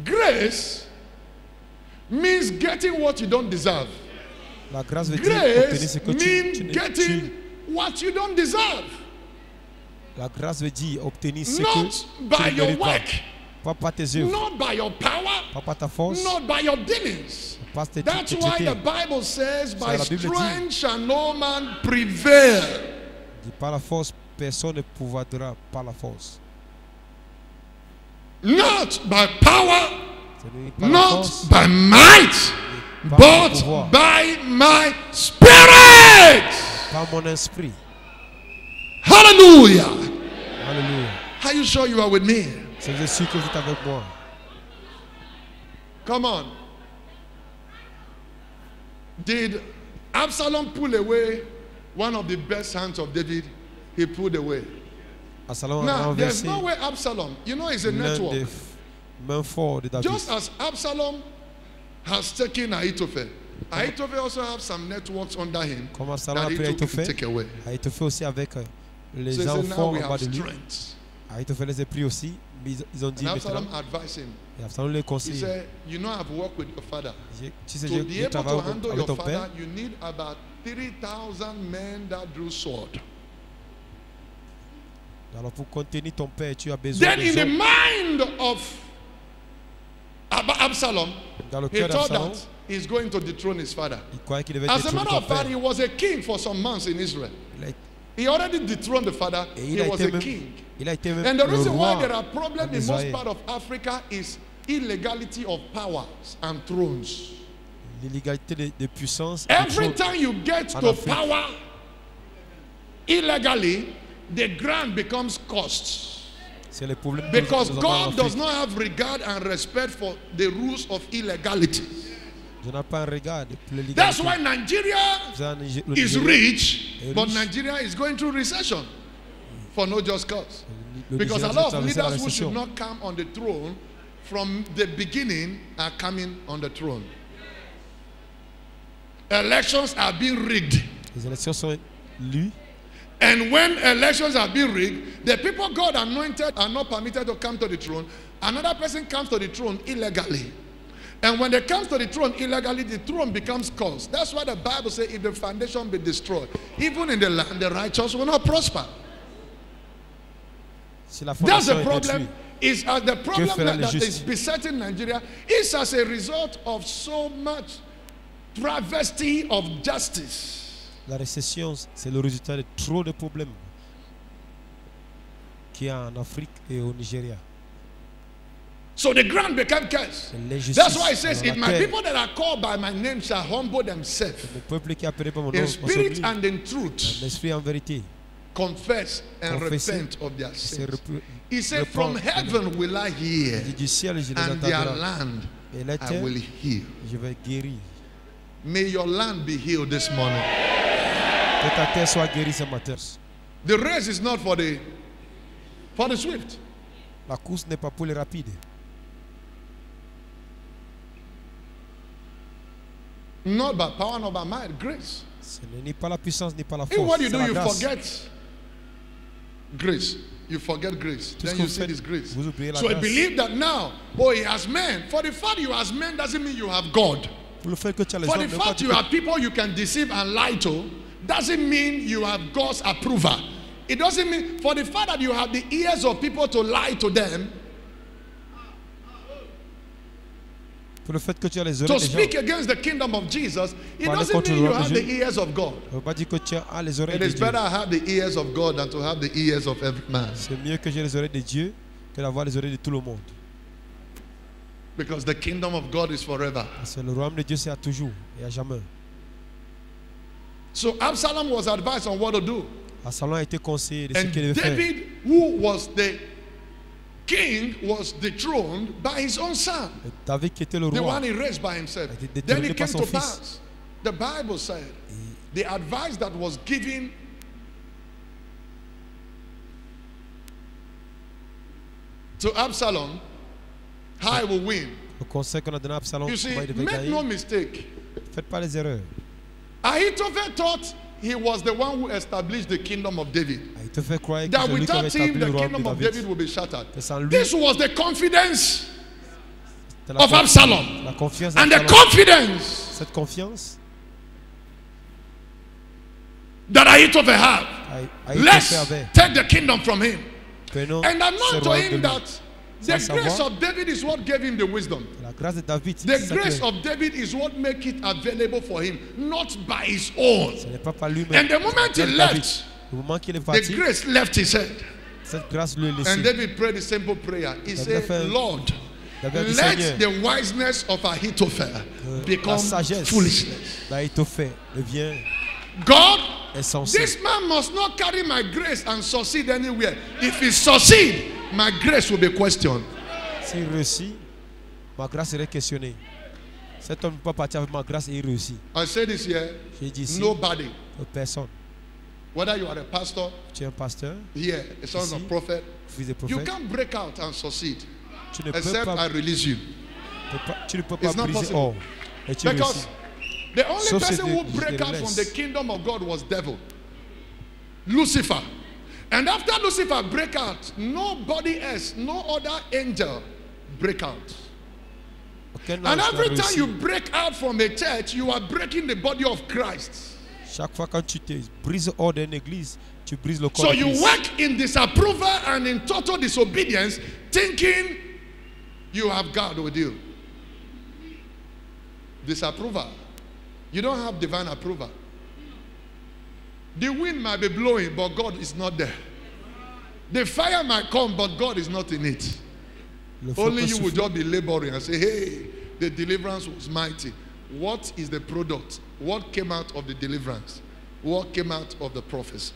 Grace means getting what you don't deserve. La grâce veut dire obtenir ce Grace que tu means getting what you don't deserve. La grâce veut dire obtenir ce que Not tu by ne your mérites pas. work, Pas par tes œuvres, not by your power, pas par ta force, not by your dealings. pas tes That's tes why the traités. Bible says, by la Bible dit. strength shall no man prevail. Dis par la force, personne ne pourra par la force. Not by power, Ce n'est pas la not force, by might, par mon but pouvoir, by my spirit. par mon esprit. Hallelujah. Alléluia. Are you sure you are with me? C'est je suis que vous êtes avec moi. Come on. Did Absalom pull away one of the best hands of David? He pulled away. Absalom a Now, there's renversé no way Absalom, you know, it's a l'un des network. mains forts de David. Just as Absalom has taken Ahithophel, Ahithophel also has some networks under him Comme Absalom that a he pris took to Ahithophel, take away. Ahithophel aussi avec les So he gens said, now forts we en bas have de lui. strength. Ahithophel les a pris aussi, mais ils ont dit And maintenant, Absalom advised him. et Absalom les He conseille. said, you know, I've worked with your father. Tu sais, To be je able travaille to handle avec your ton father, père. you need about 3,000 men that drew sword. Alors pour contenir ton père, tu as besoin Then in des the hommes. mind of Absalom, Dans le he cœur thought d'Absalom, that he's going to dethrone his father. il croyait qu'il devait As a détruire matter ton of fact, père. he was a king for some months in Israel. Il a, He already dethroned the father. et He il a was été a même, king. il a été même And the le reason why roi there are problems en in most Israël. part of Africa is illegality of powers and thrones. L'illégalité de puissance. Every et time you get En to Afrique. power illegally, the ground becomes cursed. c'est le problème que Because nous avons en God does Afrique. not have regard and respect for the rules of illegality. Je n'ai pas un regard pour l'illégalité. That's why Nigeria Le is Nigeria rich, est but riche. Nigeria is going through recession for no just cause. Le Because a Nigeria lot doit of traverser la leaders who should récession. not come on the throne from the beginning are coming on the throne. Elections are being rigged. Les élections sont lues. And when elections are being rigged, the people God anointed are not permitted to come to the throne. Another person comes to the throne illegally. And when they come to the throne illegally, the throne becomes cursed. That's why the Bible says if the foundation be destroyed, even in the land, the righteous will not prosper. Si la That's fondation the est problem. détruite, Is the problem fera that, le that juste? is besetting Nigeria is as a result of so much travesty of justice. la récession, c'est le résultat de trop de problèmes qu'il y a en Afrique et au Nigeria. So the ground became cursed. C'est l'injustice. That's why it says, dans if la my terre. people that are called by my name shall humble themselves Le peuple qui est appelé par mon nom, in en spirit s'oublie, and in truth, l'esprit en vérité, confess and confesser, repent of their c'est sins. repre- He said, from reprendre. heaven will I hear, Il dit du ciel, je les and their entendrai. land Et la I terre, will heal. je vais guérir. May your land be healed this morning. Que ta terre soit guérie ce matin. The race is not for the swift. La course n'est pas pour les rapides. Not by power, not by might, grace. Ce n'est ni par la puissance, ni par la And what force. you C'est do, la you grâce. forget grace. You forget grace. Tout ce Then que you vous see faites, this grace. vous oubliez la So I grâce. believe that now, oh, he has men. For the fact you has men doesn't mean you have God. Pour le fait que tu as les For hommes, the ne pas fact dire you que have people you can deceive and lie to doesn't mean you have God's approval. It doesn't mean, for the fact that you have the ears of people to lie to them, pour le fait que tu as les to oreilles des gens, speak against the kingdom of Jesus, it Parler doesn't contre mean le you roi de have the Dieu. ears of God. ne veut pas dire que tu as les oreilles It de is Dieu. better I have the ears of God than to have the ears of every man. C'est mieux que j'ai les oreilles de Dieu que d'avoir les oreilles de tout le monde. Because the kingdom of God is forever. Parce que le royaume de Dieu, c'est à toujours et à jamais. So Absalom was advised on what to do. Absalom a été conseillé de ce And qu'il devait faire. David, who was the king, was dethroned by his own son, Et David qui était le the roi, one he raised by himself. a été Then détrôné it par came son to fils. pass. The Bible said the advice that was given to Absalom, how I will win. Le conseil qu'on a donné à Absalom, You comment see, il devait make gagner. no mistake. Faites pas les erreurs. Ahithophel thought he was the one who established the kingdom of David. Il te fait croire que That c'est lui qui avait without him, établi le the royaume kingdom de of David David. will be shattered. Que sans lui, This was the confidence c'était la of Absalom. La confiance And the d'Absalom. confidence Cette confiance, that Ahithophel had. Ahithophel Let's avait. take the kingdom from him. Prenons And ce anoint to royaume de him lui. that the Sans grace savoir, of David is what gave him the wisdom. la grâce de David, The c'est ça grace que- of David is what make it available for him, not by his own. ce n'est pas par lui-même. And the moment he C'est David. left, Au moment qu'il est the parti, grace left his head. cette grâce lui est laissée. And David prayed a simple prayer. He David said, fait- Lord, David a dit, let Seigneur, the wiseness of Ahithophel la become sagesse foolishness. d'Ahithophel devient God, insensée. this man must not carry my grace and succeed anywhere. If he succeed, my grace will be questioned. S'il réussit, ma grâce serait questionnée. Cet homme ne peut pas partir avec ma grâce et il réussit. I say this here, J'ai dit ici, nobody, personne. whether you are a pastor, Tu es un pasteur, here, a son Ici, of prophet, fils de you prophète. can't break out and succeed Tu ne peux except I pas, release you. tu ne peux pas It's not briser possible. hors. Et tu Because réussis. the only Sauf person c'est who de- break de out from laisse. the kingdom of God was devil, Lucifer. And after Lucifer break out, nobody else, no other angel break out. Aucun And ange n'a every time réussi. you break out from a church, you are breaking the body of Christ. Chaque fois quand tu te brises hors d'une église, tu brises le corps So de you Christ. work in disapproval and in total disobedience, thinking you have God with you. Disapproval. You don't have divine approval. The wind might be blowing, but God is not there. The fire might come, but God is not in it. Le feu Only peut you will souffler. just be laboring and say, hey, the deliverance was mighty. What is the product? What came out of the deliverance? What came out of the prophecy?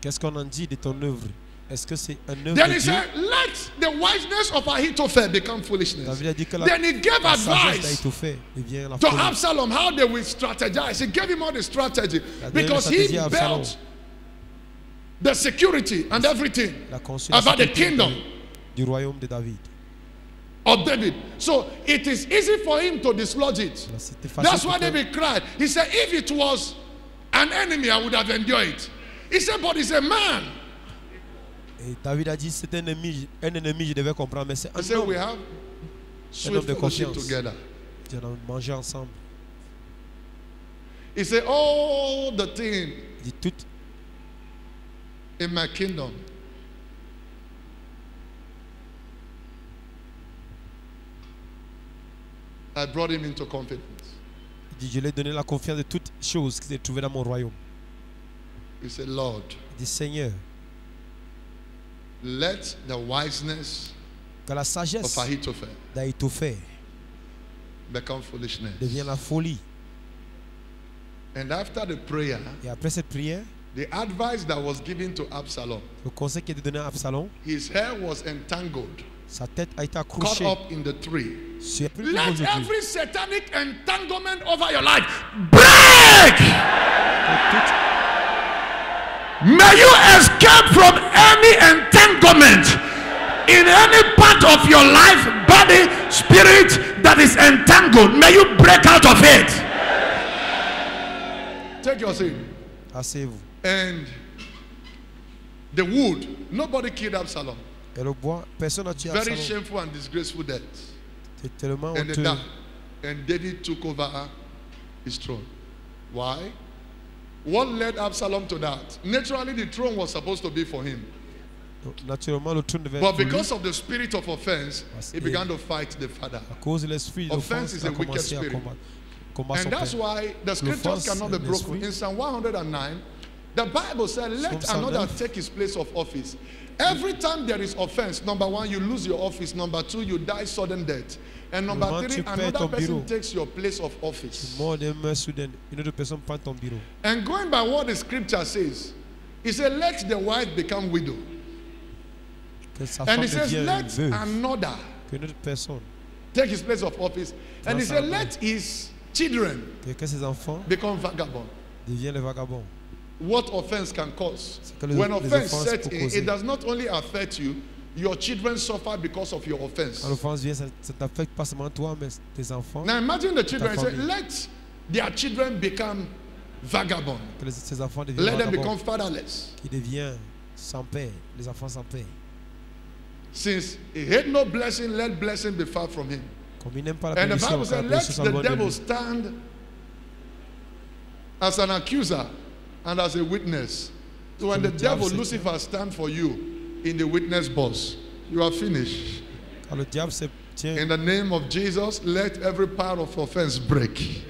Qu'est-ce qu'on en dit de ton œuvre? Est-ce que c'est un œuvre Then de he Dieu? said, let the wiseness of Ahithophel become foolishness. David a dit que Then he gave la sagesse advice d'Ahithophel devient la to folie. Absalom how they will strategize. He gave him all the strategy La because he stratégie à Absalom. built the security and everything La conscience about the sécurité kingdom du royaume de David. of David. So it is easy for him to dislodge it. C'était facile That's pour why toi. David cried. He said, if it was an enemy, I would have endured it. He said, but he's a man. Et David a dit c'est un ennemi, je devais comprendre, mais c'est He un said, homme. we have sweet homme de fellowship confiance. together. Nous allons manger ensemble. He said, all the thing Il dit tout in my kingdom I brought him into confidence. il dit je lui ai donné la confiance de toutes choses qui s'est trouvées dans mon royaume. He said, Lord, Il dit Seigneur, let the wiseness que la of sagesse Ahithophel d'Ahithophel become foolishness. devient la folie. And after the prayer, Et après cette prière, the advice that was given to Absalom, le conseil qui a été donné à Absalom, his hair was entangled, sa tête a été caught accrochée up in the tree. sur le Let de Dieu. every satanic entanglement over your life break. May you escape from any entanglement in any part of your life, body, spirit that is entangled. May you break out of it. Take your seat. Asseyez-vous. And the wood, nobody killed Absalom. Et le bois, personne n'a tué Very Absalom. shameful and disgraceful death. C'est tellement And they honteux. died. And David took over his throne. Why? What led Absalom to that? Naturally, the throne was supposed to be for him. Naturellement, le trône devait But être pour lui. because of the spirit of offense, he Et- began to fight the father. À cause de l'esprit Offense d'offense, is il a a wicked commencé à spirit. combattre son And that's père. why the scriptures L'offense, cannot be broken. l'esprit. In Psalm 109, the Bible said, let Psalm another 109. take his place of office. Every time there is offense, number one, you lose your office. Number two, you die sudden death. And number Moment three, tu perds another ton person bureau. takes your place of office. Mort d'un meurtre soudain. Une autre personne prend ton bureau. And going by what the scripture says, he said, let the wife become widow. Que sa And femme he says, devienne let veuve. another Que une autre personne. take his place of office. And he Grâce à said, Dieu. let his children Que ses enfants become vagabonds. deviennent les vagabonds. What offense can cause? C'est que les- When les offense offenses sets peuvent in, causer. it does not only affect you, your children suffer because of your offense. Quand l'offense vient, ça t'affecte pas seulement toi, mais tes enfants. Now imagine the children Ta say, famille. let their children become vagabond. Que ces enfants deviennent Let them vagabonds, become fatherless. qui deviennent sans père, les enfants sans père. Since he had no blessing, let blessing be far from him. Comme ils n'aiment pas la And the bénédiction, Bible que says, la let bénédiction soit the loin de devil lui. stand as an accuser and as a witness. So when the devil, Lucifer, stand for you in the witness box, you are finished. Quand le diable se tient, In the name of Jesus, let every power of offense break.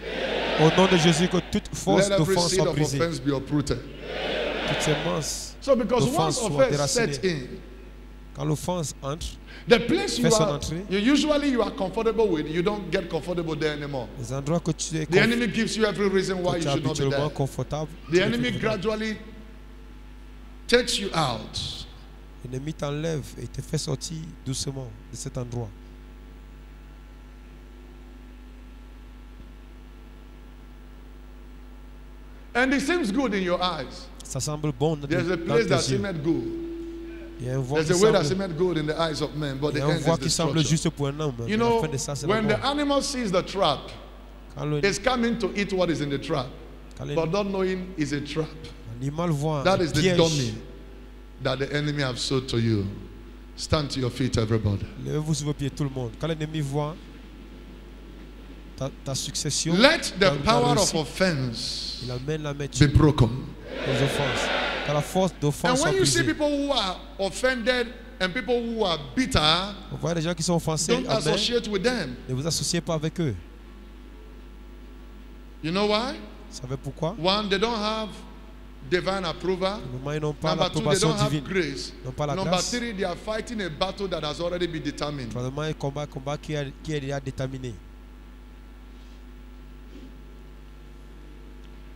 au nom de Jésus, que toute force Let every d'offense seed soit of brisée. offense be uprooted. Toutes ces masses So because d'offense once soient offense sets déracinées. in, Quand l'offense entre, the place you Fait son are, entrée. you are comfortable with, you don't get comfortable there anymore. les endroits que tu es The enemy gives you every reason why que tu you es should not be habituellement there. confortable, The tu es enemy confortable. gradually takes you out. L'ennemi t'enlève et te fait sortir doucement de cet endroit. And it seems good in your eyes. Ça semble bon dans There's a dans place tes that yeux. seemeth good. Il y a un voie There's qui a way that semble, seemeth good in the eyes of men, but il y the a un end voie is qui semble destruction. juste pour un homme. You mais la know, fin de ça, c'est la when the mort. animal sees the trap, Quand it's coming to eat what is in the trap, quand but not knowing it's a trap. l'animal voit That un is the piège, dummy that the enemy have sold to you. Stand to your feet, everybody. levez-vous sur vos pieds tout le monde. Quand l'ennemi voit ta succession, Let the ta power of réussite, offense il amène la main be broken. les offenses. Quand la force d'offense And soit when you see brisée, people who are offended and people who are bitter, vous voyez les gens qui sont offensés, don't amen, associate with them. ne vous associez pas avec eux. You know why? Vous savez pourquoi? One, they don't have divine approval. Normalement, ils n'ont pas Number two, they l'approbation don't have divine. grace. Ils n'ont pas la Number grâce. three, they are fighting a battle that has already been determined. Probablement, un combat qui est déjà déterminé.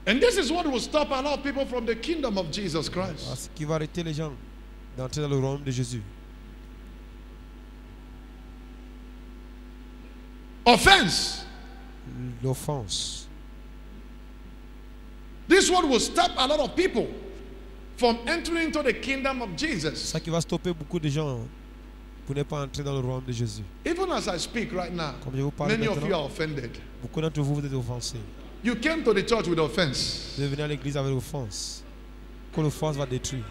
And this is what will stop a lot of people from the kingdom of Jesus Christ. Ce qui va arrêter les gens d'entrer dans le royaume de Jésus. Offense. L'offense. This one will stop a lot of people from entering into the kingdom of Jesus. Ça qui va stopper beaucoup de gens pour ne pas entrer dans le royaume de Jésus. Even as I speak right now, Comme je vous parle many of you maintenant, are offended. beaucoup d'entre vous, vous êtes offensés. You came to the church with offense. Vous devez venir à l'église avec l'offense. Que l'offense va détruire.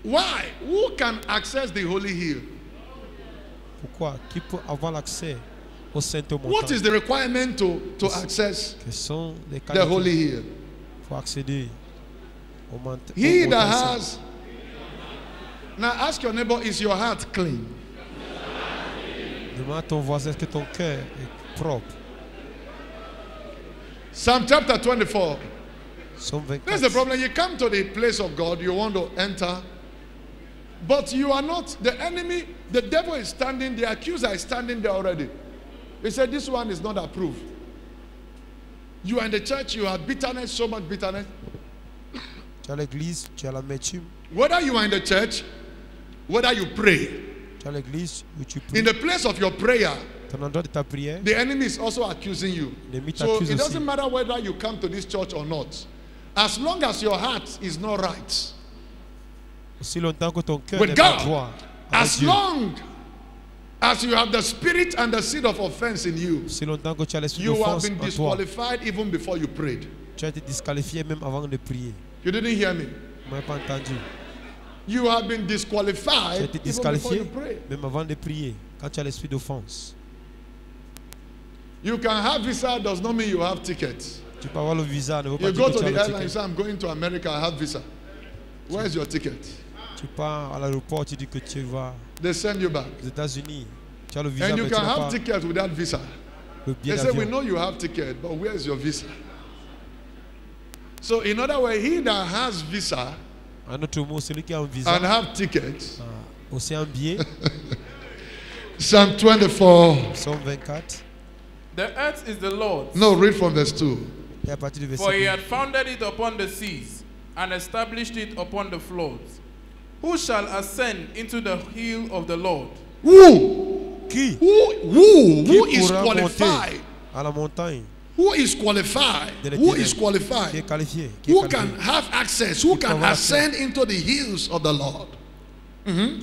Why? Who can access the holy hill? Pourquoi? Qui peut avoir l'accès au Saint-Montant? What is the requirement to access Quels sont les the qualités holy hill? pour accéder au montant? He that has. Now ask your neighbor, is your heart clean? Demande à ton voisin, est-ce que ton cœur est propre? Psalm chapter 24. Somme That's the 24. problem. You come to the place of God, you want to enter, but you are not. The enemy, the devil is standing, the accuser is standing there already. He said, this one is not approved. You are in the church, you have bitterness, so much bitterness. Tu as l'église, tu as l'amertume. Whether you are in the church, whether you pray, Tu as l'église où tu pries. in the place of your prayer, Ton endroit de ta prière, the enemy is also accusing you. l'ennemi So t'accuse it aussi. doesn't matter whether you come to this church or not. As long as your heart is not right Aussi longtemps que ton cœur with n'est pas God, droit avec as Dieu, long as you have the spirit and the seed of offense in you, aussi longtemps que tu as l'esprit you have d'offense been en toi, disqualified even before you prayed. tu as été disqualifié même avant de prier. You didn't hear me. Vous m'avez pas entendu. You have been Tu as disqualified été even before disqualifié you pray. même avant de prier. Quand tu as l'esprit d'offense, You can have visa does not mean you have tickets. tu peux avoir le visa, ne veut pas You dire go que to tu as the le airline, you ticket. say, I'm going to America, I have visa. Where's your ticket? Tu pars à l'aéroport, tu dis que tu vas They send you back. aux États-Unis. Tu as le visa, And you mais tu can n'as have pas tickets without visa. le They billet say, we d'avion. know you have ticket, but where's your visa? So in other words, he that has visa En autre mot, celui qui a un visa, and have tickets, aussi un billet, Psalm 24. Somme 24, The earth is the Lord's, No, read from verse 2. et à partir du verset for he 2. had founded it upon the seas and established it upon the floods. Who shall ascend into the hill of the Lord? Who? Qui? Who is pourra qualified? monter à la montagne Who is qualified? de Who l'Éternel? is Qui est qualified? qualifié? Qui est Who qualifié? can have access? Who Qui peut can avoir ascend into the hills of the Lord?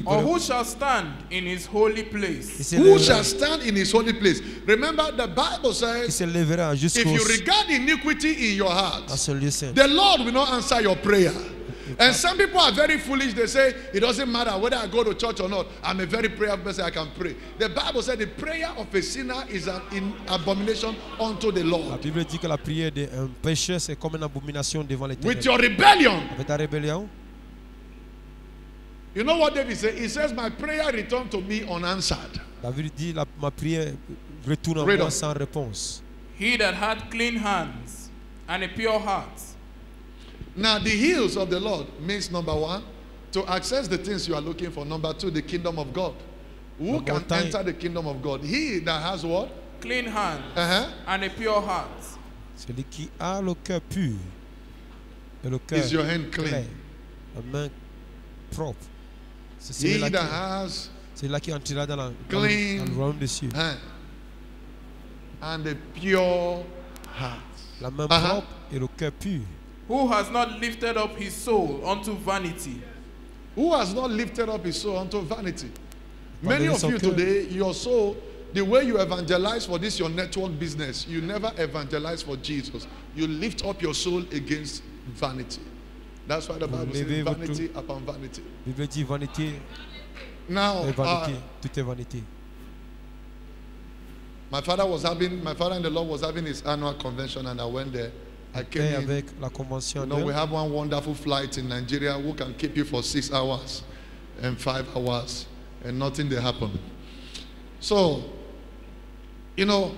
Or who shall stand in his holy Il place? Who s'élèvera- shall stand in his holy place? Remember, the Bible il says, s'élèvera if jusqu'au you regard iniquity in your à heart, ce lieu saint. the Lord will not answer your prayer. And some people are very foolish. They say, it doesn't matter whether I go to church or not. I'm a very prayerful person. I can pray. The Bible said the prayer of a sinner is an abomination unto the La Lord. Bible dit que la prière d'un pécheur, c'est comme une abomination devant l'Éternel. With your rebellion, Avec ta rébellion, you know what David said? He says, my prayer returned to me unanswered. David dit ma prière retourne à Read moi on. sans réponse. He that had clean hands and a pure heart. Now, the hills of the Lord means, number one, to access the things you are looking for. Number two, the kingdom of God. Who La can montagne. enter the kingdom of God? He that has what? Clean hands Uh-huh. and a pure heart. Celui qui a le cœur pur et le cœur Is your hand clair, clean? la main propre. C'est He celui-là that qui, has celui-là qui entrera dans clean le royaume des cieux. hand and a pure heart. La main Uh-huh. propre et le cœur pur. Who has not lifted up his soul unto vanity, Who has not lifted up his soul unto vanity? Many Abandonné of son you cœur. today, your soul, the way you evangelize for this, your network business, you never evangelize for Jesus. You lift up your soul against vanity. That's why the Bible says levez votre- vanity upon vanity. La Bible dit vanité Now, et vanité. Tout est vanité. my father and the Lord was having his annual convention, and I went there. I came Et in. avec la convention You know, we annuelle, have one wonderful flight in Nigeria who can keep you for 6 hours and 5 hours and nothing they happen. So, you know,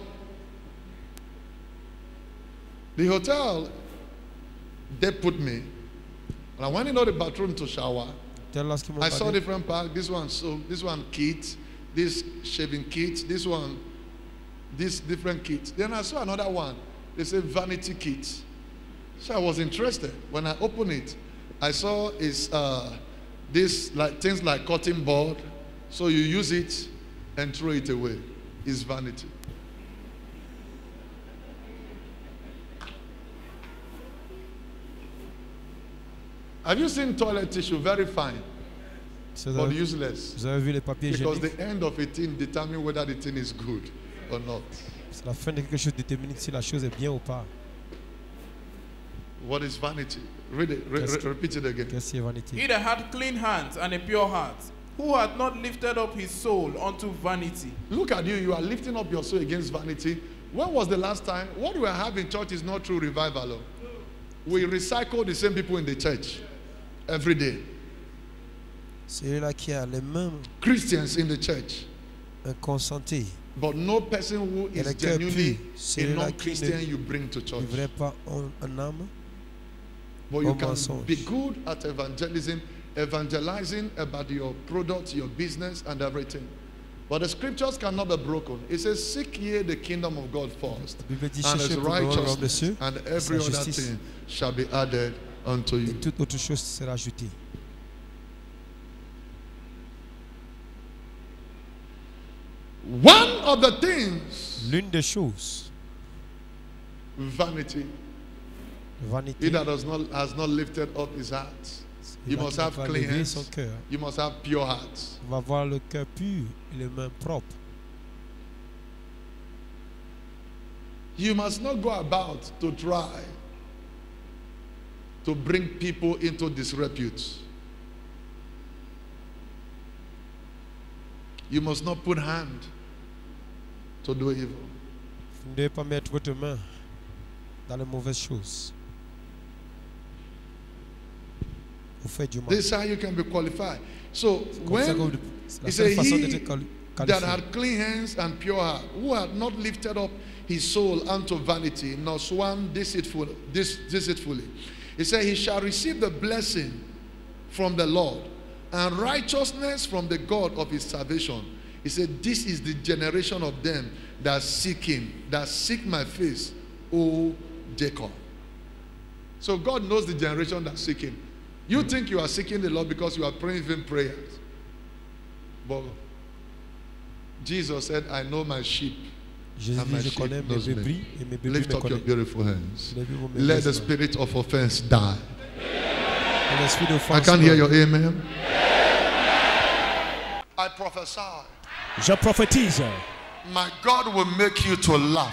the hotel, they put me, and I went into the bathroom to shower. tel lorsqu'ils m'ont I saw parlé, different parts. This one kit, this shaving kit, this different kit. Then I saw another one. They said vanity kit. So I was interested. When I opened it, I saw is this like things like cutting board. So you use it and throw it away. It's vanity. Have you seen toilet tissue? Very fine, vous but avez, useless. vous avez vu les papiers Because hygiéniques. the end of a thing determines whether the thing is good or not. C'est la fin de quelque chose détermine si la chose est bien ou pas. What is vanity? Read it. Repeat it again. Qu'est-ce qui est vanité? he that had clean hands and a pure heart, who had not lifted up his soul unto vanity. Look at you. You are lifting up your soul against vanity. When was the last time? What we have in church is not true revival. Oh. We recycle the same people in the church every day. Celui-là qui a les mêmes Christians in the church. consentis, But no person who et is le cœur genuinely pur, a celui-là qui non-Christian ne you bring to church. vivrait pas en âme. But you au can mensonge. be good at evangelizing about your product, your business, and everything. But the scriptures cannot be broken. It says, seek ye the kingdom of God first, La Bible dit and cherchez his le royaume des righteousness, cieux, and every sa other justice. thing shall be added unto et you. toute autre chose sera ajoutée. One of the things, L'une des choses, vanity. He vanité, that has not lifted up his heart. You celui-là must qui n'a have pas clean levé son hands. cœur, You must have pure hearts. va avoir le cœur pur et les mains propres. You must not go about to try to bring people into disrepute. You must not put hand to do evil. Vous ne devez pas mettre votre main dans les mauvaises choses. Vous faites du mal. This is how you can be qualified. So Comme ça que when c'est la he seule said façon he d'être that qualifié. had clean hands and pure heart, who had not lifted up his soul unto vanity, nor sworn deceitfully. He said, he shall receive the blessing from the Lord and righteousness from the God of his salvation. He said, this is the generation of them that seek him, that seek my face, O Jacob. So God knows the generation that seek him. You think you are seeking the Lord because you are praying even prayers. But Jesus said, I know my sheep. Jésus and my dit, je sheep connais mes knows me. brebis et mes brebis Lift me up your connaissent. beautiful hands. Levez vos mains Let the maintenant. spirit of offense die. Et l'esprit I d'offense can't hear meurt. your amen. prophesy. Je prophétise. My God will make you to laugh.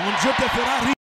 Mon Dieu te fera rire.